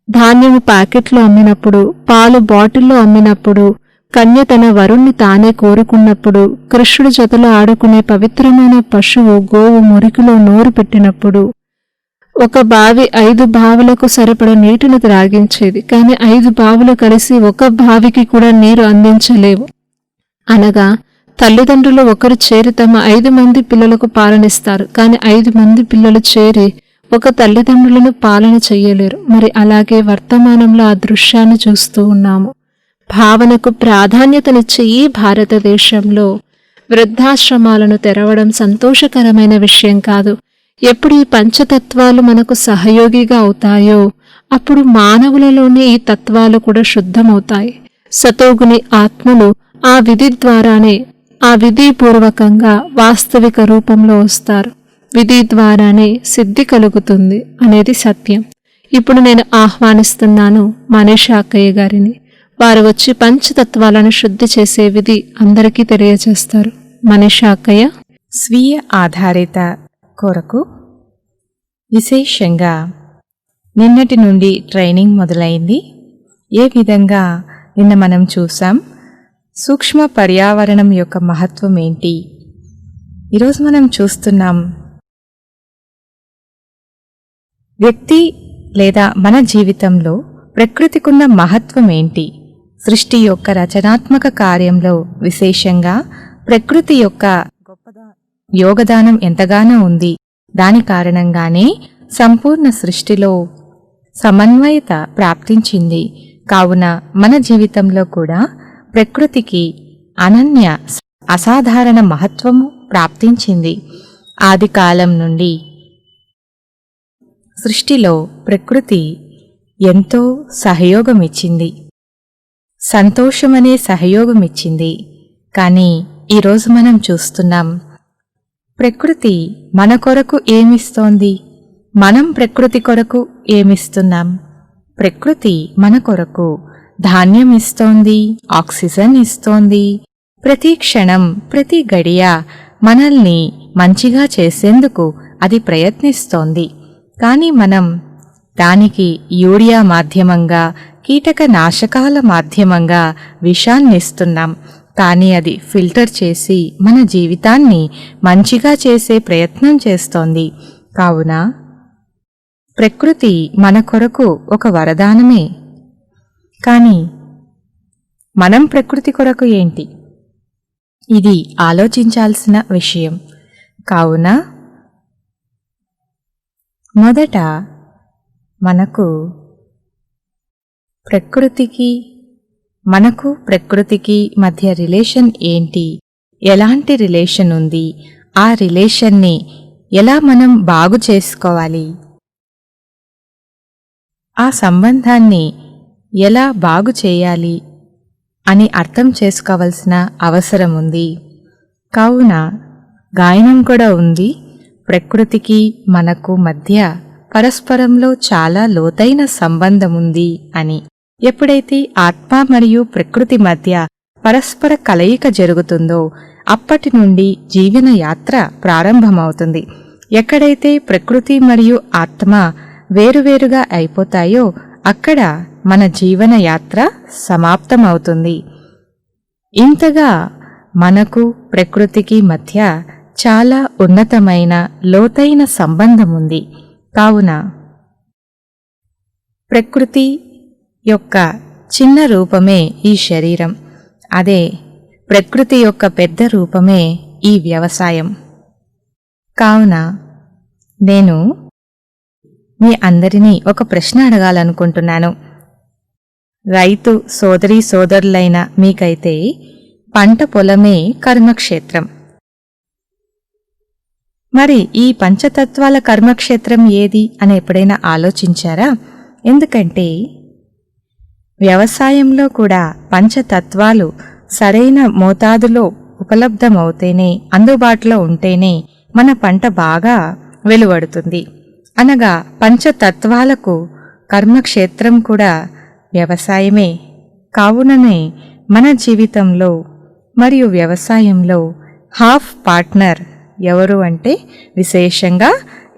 ధాన్యము ప్యాకెట్లో అమ్మినప్పుడు, పాలు బాటిల్లో అమ్మినప్పుడు, కన్య తన వరుణ్ణి తానే కోరుకున్నప్పుడు, కృష్ణుడి జతలో ఆడుకునే పవిత్రమైన పశువు గోవు మురికిలో నోరు పెట్టినప్పుడు, ఒక బావి 5 బావులకు సరిపడ నీటిని త్రాగించేది. కానీ 5 బావులు కలిసి ఒక బావికి కూడా నీరు అందించలేవు. అనగా తల్లిదండ్రులు ఒకరు చేరి తమ 5 మంది పిల్లలకు పాలనిస్తారు. కానీ 5 మంది పిల్లలు చేరి ఒక తల్లిదండ్రులను పాలన చెయ్యలేరు. మరి అలాగే వర్తమానంలో ఆ దృశ్యాన్ని చూస్తూ ఉన్నాము. భావనకు ప్రాధాన్యతనిచ్చే ఈ భారతదేశంలో వృద్ధాశ్రమాలను తెరవడం సంతోషకరమైన విషయం కాదు. ఎప్పుడు ఈ పంచతత్వాలు మనకు సహయోగిగా అవుతాయో అప్పుడు మానవులలోని ఈ తత్వాలు కూడా శుద్ధమవుతాయి. సతోగుని ఆత్మలు ఆ విధి ద్వారానే ఆ విధిపూర్వకంగా వాస్తవిక రూపంలో వస్తారు. విధి ద్వారానే సిద్ధి కలుగుతుంది అనేది సత్యం. ఇప్పుడు నేను ఆహ్వానిస్తున్నాను మనీషా అక్కయ్య గారిని. వారు వచ్చి పంచతత్వాలను శుద్ధి చేసే విధి అందరికీ తెలియజేస్తారు. మనీషా అక్కయ్య. స్వీయ ఆధారిత కొరకు విశేషంగా నిన్నటి నుండి ట్రైనింగ్ మొదలైంది. ఏ విధంగా నిన్న మనం చూసాం సూక్ష్మ పర్యావరణం యొక్క మహత్వం ఏంటి. ఈరోజు మనం చూస్తున్నాం వ్యక్తి లేదా మన జీవితంలో ప్రకృతికున్న మహత్వం ఏంటి. సృష్టి యొక్క రచనాత్మక కార్యంలో విశేషంగా ప్రకృతి యొక్క యోగదానం ఎంతగానో ఉంది. దాని కారణంగానే సంపూర్ణ సృష్టిలో సమన్వయత ప్రాప్తించింది. కావున మన జీవితంలో కూడా ప్రకృతికి అనన్య అసాధారణ మహత్వము ప్రాప్తించింది. ఆది కాలం నుండి సృష్టిలో ప్రకృతి ఎంతో సహయోగమిచ్చింది, సంతోషమనే సహయోగమిచ్చింది. కానీ ఈరోజు మనం చూస్తున్నాం ప్రకృతి మన కొరకు ఏమిస్తోంది, మనం ప్రకృతి కొరకు ఏమిస్తున్నాం. ప్రకృతి మన కొరకు ధాన్యం ఇస్తోంది, ఆక్సిజన్ ఇస్తోంది. ప్రతి క్షణం ప్రతి గడియ మనల్ని మంచిగా చేసేందుకు అది ప్రయత్నిస్తోంది. కానీ మనం దానికి యూరియా మాధ్యమంగా కీటక నాశకాల మాధ్యమంగా విషాన్నిస్తున్నాం. కానీ అది ఫిల్టర్ చేసి మన జీవితాన్ని మంచిగా చేసే ప్రయత్నం చేస్తోంది. కావున ప్రకృతి మన కొరకు ఒక వరదానమే. కానీ మనం ప్రకృతి కొరకు ఏంటి, ఇది ఆలోచించాల్సిన విషయం. కావున మొదట మనకు ప్రకృతికి మధ్య రిలేషన్ ఏంటి, ఎలాంటి రిలేషన్ ఉంది, ఆ రిలేషన్ని ఎలా మనం బాగు చేసుకోవాలి, ఆ సంబంధాన్ని ఎలా బాగు చేయాలి అని అర్థం చేసుకోవాల్సిన అవసరం ఉంది. కావున గాయనం కూడా ఉంది. ప్రకృతికి మనకు మధ్య పరస్పరంలో చాలా లోతైన సంబంధముంది అని. ఎప్పుడైతే ఆత్మ మరియు ప్రకృతి మధ్య పరస్పర కలయిక జరుగుతుందో అప్పటి నుండి జీవన యాత్ర ప్రారంభమవుతుంది. ఎక్కడైతే ప్రకృతి మరియు ఆత్మ వేరువేరుగా అయిపోతాయో అక్కడ మన జీవన యాత్ర సమాప్తమవుతుంది. ఇంతగా మనకు ప్రకృతికి మధ్య చాలా ఉన్నతమైన లోతైన సంబంధం ఉంది. కావున ప్రకృతి యొక్క చిన్న రూపమే ఈ శరీరం, అదే ప్రకృతి యొక్క పెద్ద రూపమే ఈ వ్యవసాయం. కావున నేను మీ అందరినీ ఒక ప్రశ్న అడగాలనుకుంటున్నాను. రైతు సోదరీ సోదరులైన మీకైతే పంట పొలమే కర్మక్షేత్రం. మరి ఈ పంచతత్వాల కర్మక్షేత్రం ఏది అని ఎప్పుడైనా ఆలోచించారా? ఎందుకంటే వ్యవసాయంలో కూడా పంచతత్వాలు సరైన మోతాదులో ఉపలబ్ధమవుతేనే, అందుబాటులో ఉంటేనే మన పంట బాగా వెలువడుతుంది. అనగా పంచతత్వాలకు కర్మక్షేత్రం కూడా వ్యవసాయమే. కావుననే మన జీవితంలో మరియు వ్యవసాయంలో హాఫ్ పార్ట్నర్ ఎవరు అంటే విశేషంగా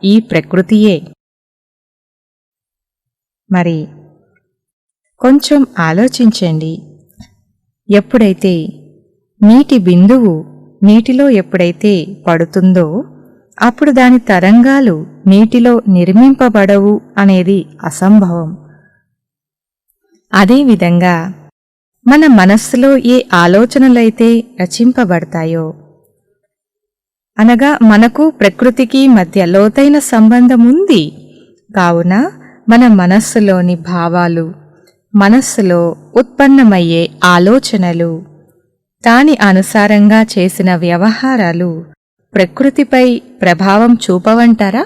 ఈ ప్రకృతియే. మరి కొంచెం ఆలోచించండి. ఎప్పుడైతే నీటి బిందువు నీటిలో ఎప్పుడైతే పడుతుందో అప్పుడు దాని తరంగాలు నీటిలో నిర్మింపబడవు అనేది అసంభవం. అదేవిధంగా మన మనస్సులో ఏ ఆలోచనలైతే రచింపబడతాయో, అనగా మనకు ప్రకృతికి మధ్య లోతైన సంబంధం ఉంది. కావున మన మనస్సులోని భావాలు, మనస్సులో ఉత్పన్నమయ్యే ఆలోచనలు, దాని అనుసారంగా చేసిన వ్యవహారాలు ప్రకృతిపై ప్రభావం చూపవంటారా?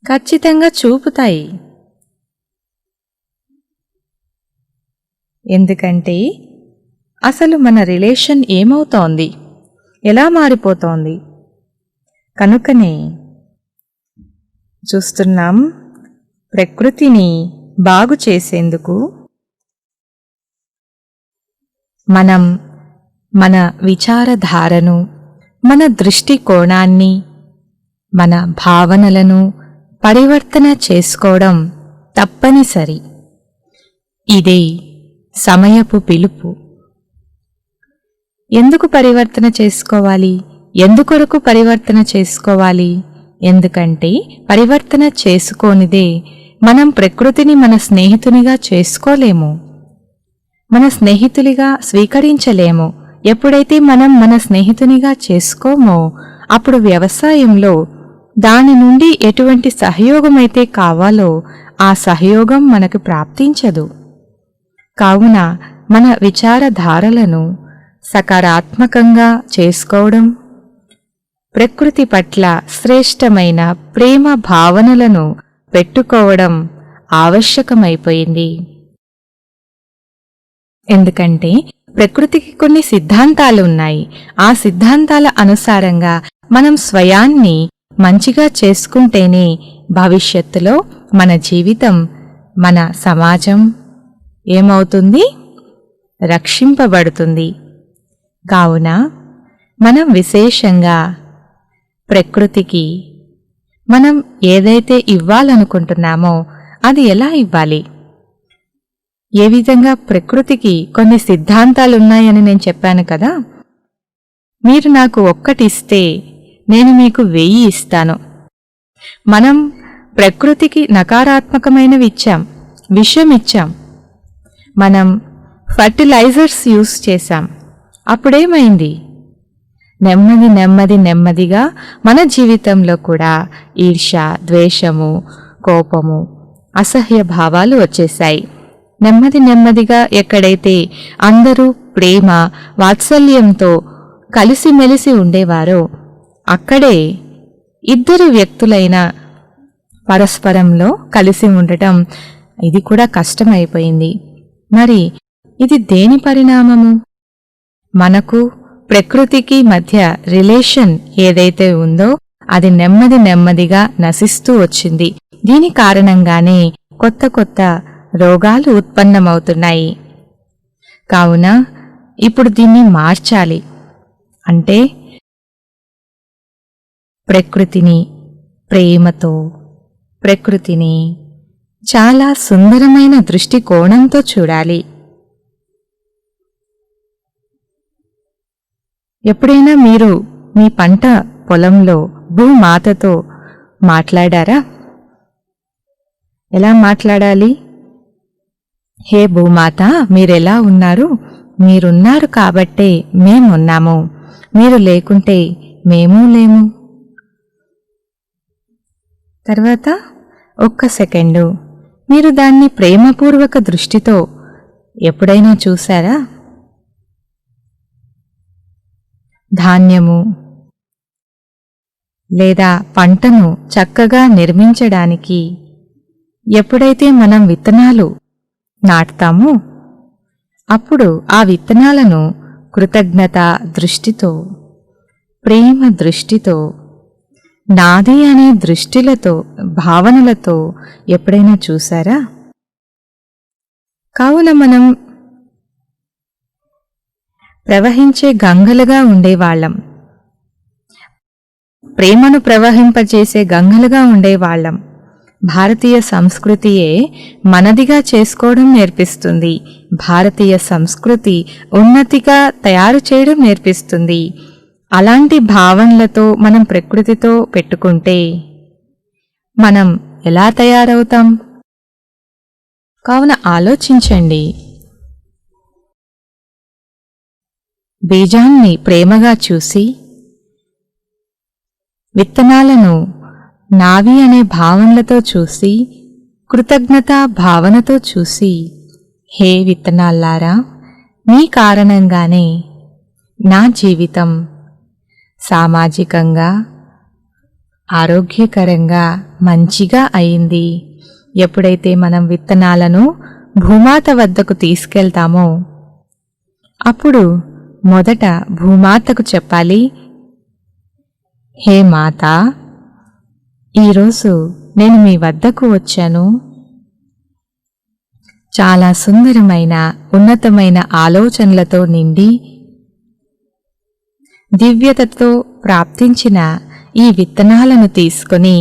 ఖచ్చితంగా చూపుతాయి. ఎందుకంటే అసలు మన రిలేషన్ ఏమవుతోంది, ఎలా మారిపోతోంది? కనుకనే చూస్తున్నాం, ప్రకృతిని బాగు చేసేందుకు మనం మన విచారధారను, మన దృష్టికోణాన్ని, మన భావనలను పరివర్తన చేసుకోవడం తప్పనిసరి. ఇదే సమయపు పిలుపు. ఎందుకు పరివర్తన చేసుకోవాలి? ఎందుకొరకు పరివర్తన చేసుకోవాలి? ఎందుకంటే పరివర్తన చేసుకోనిదే మనం ప్రకృతిని మన స్నేహితునిగా చేసుకోలేము, మన స్నేహితులిగా స్వీకరించలేము. ఎప్పుడైతే మనం మన స్నేహితునిగా చేసుకోమో అప్పుడు వ్యవసాయంలో దాని నుండి ఎటువంటి సహయోగమైతే కావాలో ఆ సహయోగం మనకు ప్రాప్తించదు. కావున మన విచారధారలను సకారాత్మకంగా చేసుకోవడం, ప్రకృతి పట్ల శ్రేష్టమైన ప్రేమ భావనలను పెట్టుకోవడం ఆవశ్యకమైపోయింది. ఎందుకంటే ప్రకృతికి కొన్ని సిద్ధాంతాలు ఉన్నాయి. ఆ సిద్ధాంతాల అనుసారంగా మనం స్వయాన్ని మంచిగా చేసుకుంటేనే భవిష్యత్తులో మన జీవితం, మన సమాజం ఏమవుతుంది? రక్షింపబడుతుంది. కావున మనం విశేషంగా ప్రకృతికి మనం ఏదైతే ఇవ్వాలనుకుంటున్నామో అది ఎలా ఇవ్వాలి? ఏ విధంగా? ప్రకృతికి కొన్ని సిద్ధాంతాలున్నాయని నేను చెప్పాను కదా. మీరు నాకు ఒక్కటిస్తే నేను మీకు 1000 ఇస్తాను. మనం ప్రకృతికి నకారాత్మకమైనవి ఇచ్చాం, విషం ఇచ్చాం, మనం ఫర్టిలైజర్స్ యూజ్ చేశాం. అప్పుడేమైంది? నెమ్మదిగా మన జీవితంలో కూడా ఈర్ష్య, ద్వేషము, కోపము, అసహ్య భావాలు వచ్చేశాయి. నెమ్మదిగా ఎక్కడైతే అందరూ ప్రేమ, వాత్సల్యంతో కలిసిమెలిసి ఉండేవారో అక్కడే ఇద్దరు వ్యక్తులైన పరస్పరంలో కలిసి ఉండటం ఇది కూడా కష్టమైపోయింది. మరి ఇది దేని పరిణామము? మనకు ప్రకృతికి మధ్య రిలేషన్ ఏదైతే ఉందో అది నెమ్మదిగా నశిస్తూ వచ్చింది. దీని కారణంగానే కొత్త రోగాలు ఉత్పన్నమవుతున్నాయి. కావున ఇప్పుడు దీన్ని మార్చాలి. అంటే ప్రకృతిని ప్రేమతో, ప్రకృతిని చాలా సుందరమైన దృష్టికోణంతో చూడాలి. ఎప్పుడైనా మీరు మీ పంట పొలంలో భూమాతతో మాట్లాడారా? ఎలా మాట్లాడాలి? హే భూమాత, మీరెలా ఉన్నారు? మీరున్నారు కాబట్టే మేమున్నాము. మీరు లేకుంటే మేము లేము. తర్వాత ఒక్క సెకండు మీరు దాన్ని ప్రేమపూర్వక దృష్టితో ఎప్పుడైనా చూశారా? ధాన్యము లేదా పంటను చక్కగా నిర్మించడానికి ఎప్పుడైతే మనం విత్తనాలు నాటుతామో అప్పుడు ఆ విత్తనాలను కృతజ్ఞత దృష్టితో, ప్రేమ దృష్టితో, నాది అనే దృష్టిలతో, భావనలతో ఎప్పుడైనా చూశారా? కావున మనం ప్రవహించే గంగలుగా ఉండేవాళ్లం, ప్రేమను ప్రవహింపచేసే గంగలుగా ఉండేవాళ్లం. భారతీయ సంస్కృతియే మనదిగా చేసుకోవడం నేర్పిస్తుంది. భారతీయ సంస్కృతి ఉన్నతిగా తయారు చేయడం నేర్పిస్తుంది. అలాంటి భావనలతో మనం ప్రకృతితో పెట్టుకుంటే మనం ఎలా తయారవుతాం? కావున ఆలోచించండి. బీజాన్ని ప్రేమగా చూసి, విత్తనాలను నావి అనే భావనలతో చూసి, కృతజ్ఞతా భావనతో చూసి, హే విత్తనాల్లారా, మీ కారణంగానే నా జీవితం సామాజికంగా, ఆరోగ్యకరంగా, మంచిగా అయింది. ఎప్పుడైతే మనం విత్తనాలను భూమాత వద్దకు తీసుకెళ్తామో అప్పుడు మొదట భూమాతకు చెప్పాలి, హే మాతా, ఈరోజు నేను మీ వద్దకు వచ్చాను. చాలా సుందరమైన ఉన్నతమైన ఆలోచనలతో నిండి దివ్యతతో ప్రాప్తించిన ఈ విత్తనాలను తీసుకొని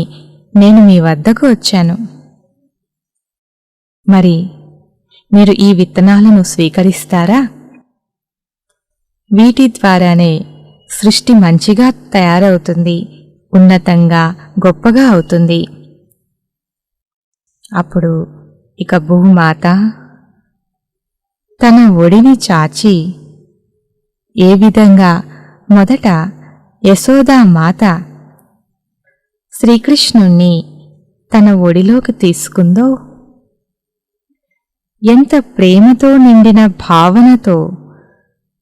నేను మీ వద్దకు వచ్చాను. మరి మీరు ఈ విత్తనాలను స్వీకరిస్తారా? వీటి ద్వారానే సృష్టి మంచిగా తయారవుతుంది, ఉన్నతంగా గొప్పగా అవుతుంది. అప్పుడు ఇక భూమాత తన ఒడిని చాచి ఏ విధంగా మొదట యశోదామాత శ్రీకృష్ణుణ్ణి తన ఒడిలోకి తీసుకుందో, ఎంత ప్రేమతో నిండిన భావనతో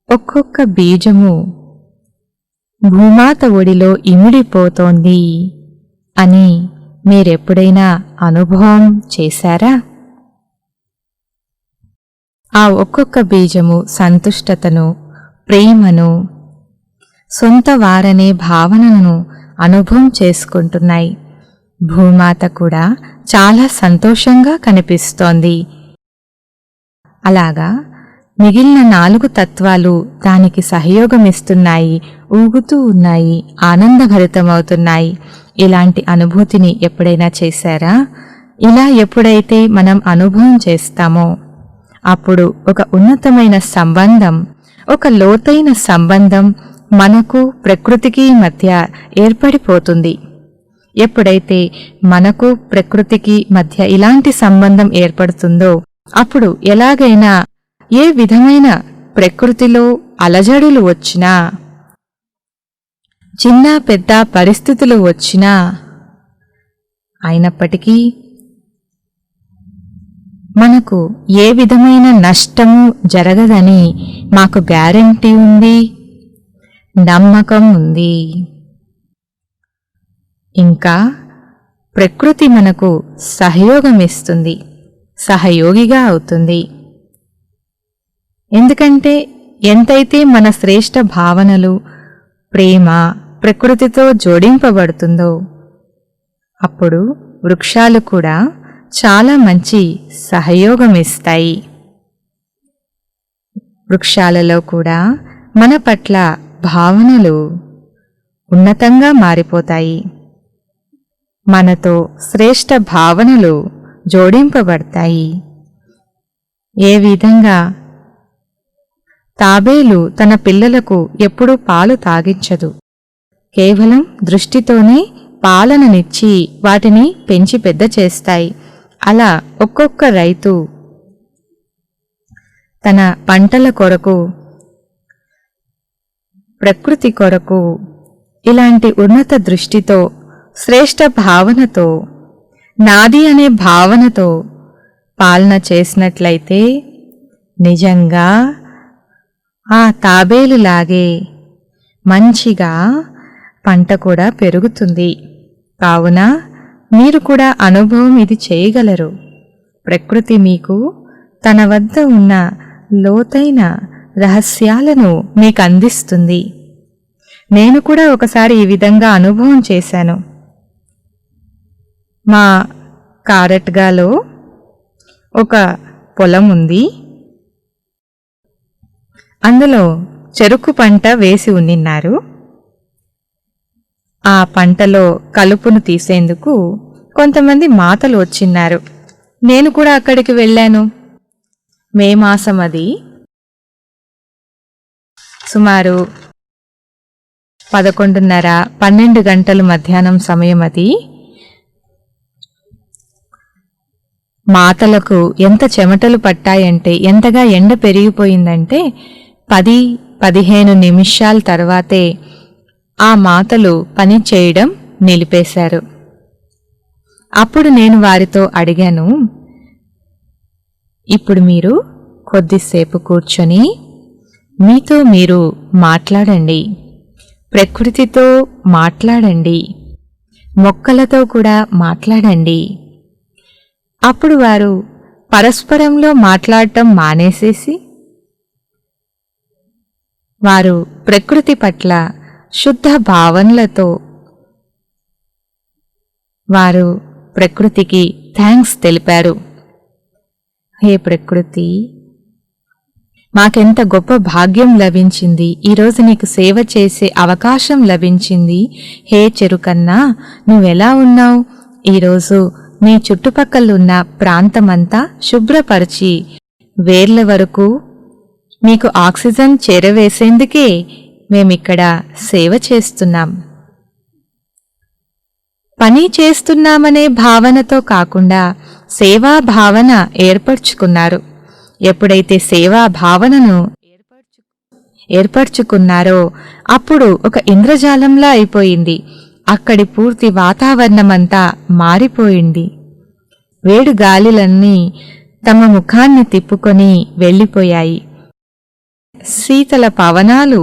ఒక్కొక్క బీజము భూమాత ఒడిలో ఇమిడిపోతోంది అని మీరెప్పుడైనా అనుభవం చేశారా? ఆ ఒక్కొక్క బీజము సంతుష్టతను, ప్రేమను, సొంత వారనే భావనను అనుభవం చేసుకుంటున్నాయి. భూమాత కూడా చాలా సంతోషంగా కనిపిస్తోంది. అలాగా మిగిలిన 4 తత్వాలు దానికి సహయోగమిస్తున్నాయి, ఊగుతూ ఉన్నాయి, ఆనందభరితమవుతున్నాయి. ఇలాంటి అనుభూతిని ఎప్పుడైనా చేశారా? ఇలా ఎప్పుడైతే మనం అనుభవం చేస్తామో అప్పుడు ఒక ఉన్నతమైన సంబంధం, ఒక లోతైన సంబంధం మనకు ప్రకృతికి మధ్య ఏర్పడిపోతుంది. ఎప్పుడైతే మనకు ప్రకృతికి మధ్య ఇలాంటి సంబంధం ఏర్పడుతుందో అప్పుడు ఎలాగైనా ఏ విధమైన ప్రకృతిలో అలజడులు వచ్చినా, చిన్న పెద్ద పరిస్థితులు వచ్చినా అయినప్పటికీ మనకు ఏ విధమైన నష్టము జరగదని మాకు గ్యారెంటీ ఉంది, నమ్మకం ఉంది. ఇంకా ప్రకృతి మనకు సహయోగమిస్తుంది, సహయోగిగా అవుతుంది. ఎందుకంటే ఎంతైతే మన శ్రేష్ఠ భావనలు, ప్రేమ ప్రకృతితో జోడింపబడుతుందో అప్పుడు వృక్షాలు కూడా చాలా మంచి సహయోగమిస్తాయి. వృక్షాలలో కూడా మన పట్ల భావనలు ఉన్నతంగా మారిపోతాయి. మనతో శ్రేష్ఠ భావనలు జోడింపబడతాయి. ఏ విధంగా తాబేలు తన పిల్లలకు ఎప్పుడూ పాలు తాగించదు, కేవలం దృష్టితోనే పాలననిచ్చి వాటిని పెంచి పెద్ద చేస్తాయి. అలా ఒక్కొక్క రైతు తన పంటల కొరకు, ప్రకృతి కొరకు ఇలాంటి ఉన్నత దృష్టితో, శ్రేష్ఠ భావనతో, నాది అనే భావనతో పాలన చేసినట్లయితే నిజంగా ఆ తాబేలులాగే మంచిగా పంట కూడా పెరుగుతుంది. కావున మీరు కూడా అనుభవం ఇది చేయగలరు. ప్రకృతి మీకు తన వద్ద ఉన్న లోతైన రహస్యాలను మీకు అందిస్తుంది. నేను కూడా ఒకసారి ఈ విధంగా అనుభవం చేశాను. మా కారట్గాలో ఒక పొలం ఉంది. అందులో చెరుకు పంట వేసి ఉండిన్నారు. ఆ పంటలో కలుపును తీసేందుకు కొంతమంది మాతలు వచ్చిన్నారు. నేను కూడా అక్కడికి వెళ్ళాను. మే మాసం అది. సుమారు 11:30-12 గంటలు మధ్యాహ్నం సమయం అది. మాతలకు ఎంత చెమటలు పట్టాయంటే, ఎంతగా ఎండ పెరిగిపోయిందంటే 10-15 నిమిషాల తర్వాతే ఆ మాతలు పని చేయడం నిలిపేశారు. అప్పుడు నేను వారితో అడిగాను, ఇప్పుడు మీరు కొద్దిసేపు కూర్చొని మీతో మీరు మాట్లాడండి, ప్రకృతితో మాట్లాడండి, మొక్కలతో కూడా మాట్లాడండి. అప్పుడు వారు పరస్పరంలో మాట్లాడటం మానేసేసి వారు ప్రకృతి పట్ల శుద్ధ భావనలతో వారు ప్రకృతికి థ్యాంక్స్ తెలిపారు. హే ప్రకృతి, మాకెంత గొప్ప భాగ్యం లభించింది, ఈరోజు నీకు సేవ చేసే అవకాశం లభించింది. హే చెరుకన్నా, నువ్వెలా ఉన్నావు? ఈరోజు నీ చుట్టుపక్కలున్న ప్రాంతమంతా శుభ్రపరిచి వేర్ల వరకు మీకు ఆక్సిజన్ చేరవేసేందుకే మేమిక్కడ సేవ చేస్తున్నాం. పని చేస్తున్నామనే భావనతో కాకుండా సేవా భావన ఏర్పరచుకున్నారు. ఎప్పుడైతే సేవా భావనను ఏర్పరచుకున్నారో అప్పుడు ఒక ఇంద్రజాలంలా అయిపోయింది. అక్కడి పూర్తి వాతావరణమంతా మారిపోయింది. వేడి గాలిలన్నీ తమ ముఖాన్ని తిప్పుకొని వెళ్ళిపోయాయి. శీతల పవనాలు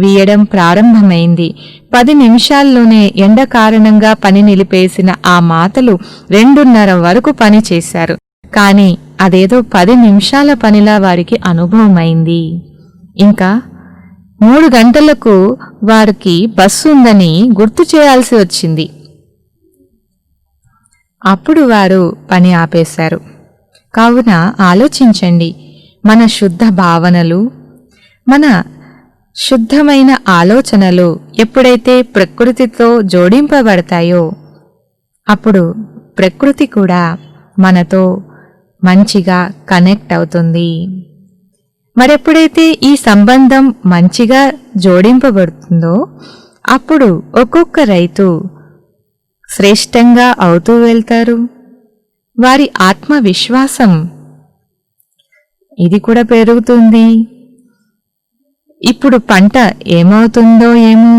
వీయడం ప్రారంభమైంది. 10 నిమిషాల్లోనే ఎండ కారణంగా పని నిలిపేసిన ఆ మాతలు 2:30 వరకు పని చేశారు. కాని అదేదో 10 నిమిషాల పనిలా వారికి అనుభవమైంది. ఇంకా 3 గంటలకు వారికి బస్సు ఉందని గుర్తు చేయాల్సి వచ్చింది. అప్పుడు వారు పని ఆపేశారు. కావున ఆలోచించండి, మన శుద్ధ భావనలు, మన శుద్ధమైన ఆలోచనలు ఎప్పుడైతే ప్రకృతితో జోడింపబడతాయో అప్పుడు ప్రకృతి కూడా మనతో మంచిగా కనెక్ట్ అవుతుంది. మరెప్పుడైతే ఈ సంబంధం మంచిగా జోడింపబడుతుందో అప్పుడు ఒక్కొక్క రైతు శ్రేష్టంగా అవుతూ వెళ్తారు. వారి ఆత్మవిశ్వాసం ఇది కూడా పెరుగుతుంది. ఇప్పుడు పంట ఏమవుతుందో ఏమో,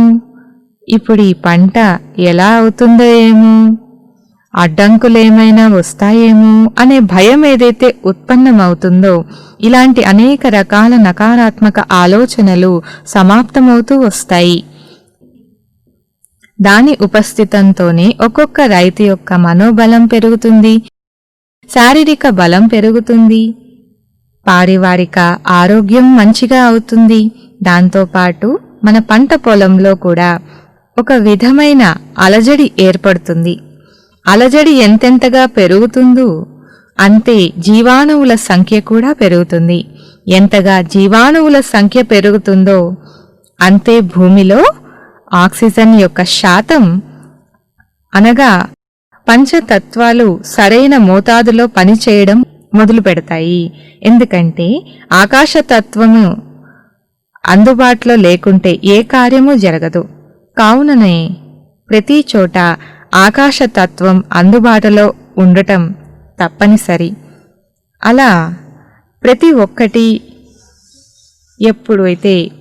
ఇప్పుడు ఈ పంట ఎలా అవుతుందో ఏమో, అడ్డంకులేమైనా వస్తాయేమో అనే భయం ఏదైతే ఉత్పన్నమవుతుందో, ఇలాంటి అనేక రకాల నకారాత్మక ఆలోచనలు సమాప్తమవుతూ వస్తాయి. దాని ఉపస్థితంతోనే ఒక్కొక్క రైతు యొక్క మనోబలం పెరుగుతుంది, శారీరక బలం పెరుగుతుంది, పారివారిక ఆరోగ్యం మంచిగా అవుతుంది. దాంతోపాటు మన పంట పొలంలో కూడా ఒక విధమైన అలజడి ఏర్పడుతుంది. అలజడి ఎంతెంతగా పెరుగుతుందో అంతే జీవాణువుల సంఖ్య కూడా పెరుగుతుంది. ఎంతగా జీవాణువుల సంఖ్య పెరుగుతుందో అంతే భూమిలో ఆక్సిజన్ యొక్క శాతం అనగా పంచతత్వాలు సరైన మోతాదులో పనిచేయడం మొదలు పెడతాయి. ఎందుకంటే ఆకాశతత్వము అందుబాటులో లేకుంటే ఏ కార్యము జరగదు. కావుననే ప్రతి చోట ఆకాశతత్వం అందుబాటులో ఉండటం తప్పనిసరి. అలా ప్రతి ఒక్కటి ఎప్పుడైతే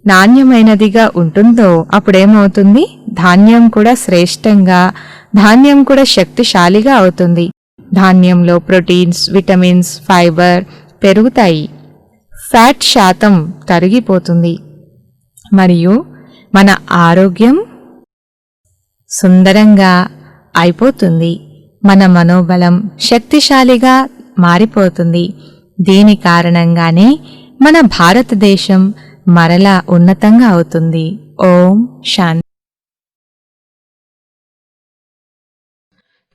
నాణ్యమైనదిగా ఉంటుందో అప్పుడేమవుతుంది, ధాన్యం కూడా శ్రేష్టంగా, ధాన్యం కూడా శక్తిశాలిగా అవుతుంది. ధాన్యంలో ప్రోటీన్స్, విటమిన్స్, ఫైబర్ పెరుగుతాయి. ఫ్యాట్ శాతం తరిగిపోతుంది. మరియు మన ఆరోగ్యం సుందరంగా అయిపోతుంది. మన మనోబలం శక్తిశాలిగా మారిపోతుంది. దీని కారణంగానే మన భారతదేశం మరలా ఉన్నతంగా అవుతుంది. ఓం శాంతి.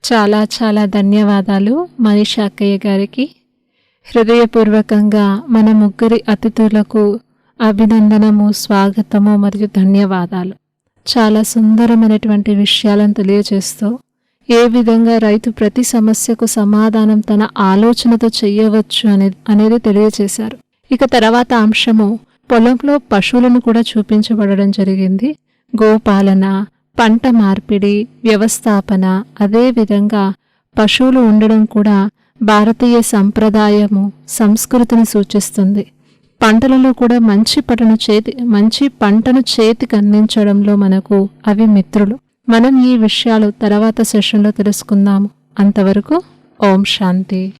చాలా చాలా ధన్యవాదాలు మనీషా అక్కయ్య గారికి. హృదయపూర్వకంగా మన ముగ్గురి అతిథులకు అభినందనము, స్వాగతము మరియు ధన్యవాదాలు. చాలా సుందరమైనటువంటి విషయాలను తెలియజేస్తూ ఏ విధంగా రైతు ప్రతి సమస్యకు సమాధానం తన ఆలోచనతో చేయవచ్చు అనేది తెలియజేశారు. ఇక తర్వాత అంశము పొలంలో పశువులను కూడా చూపించబడడం జరిగింది. గోపాలన, పంట మార్పిడి, వ్యవస్థాపన, అదేవిధంగా పశువులు ఉండడం కూడా భారతీయ సంప్రదాయము, సంస్కృతిని సూచిస్తుంది. పంటలలో కూడా మంచి పంటను చేతికి అందించడంలో మనకు అవి మిత్రులు. మనం ఈ విషయాలు తర్వాత సెషన్లో తెలుసుకుందాము. అంతవరకు ఓం శాంతి.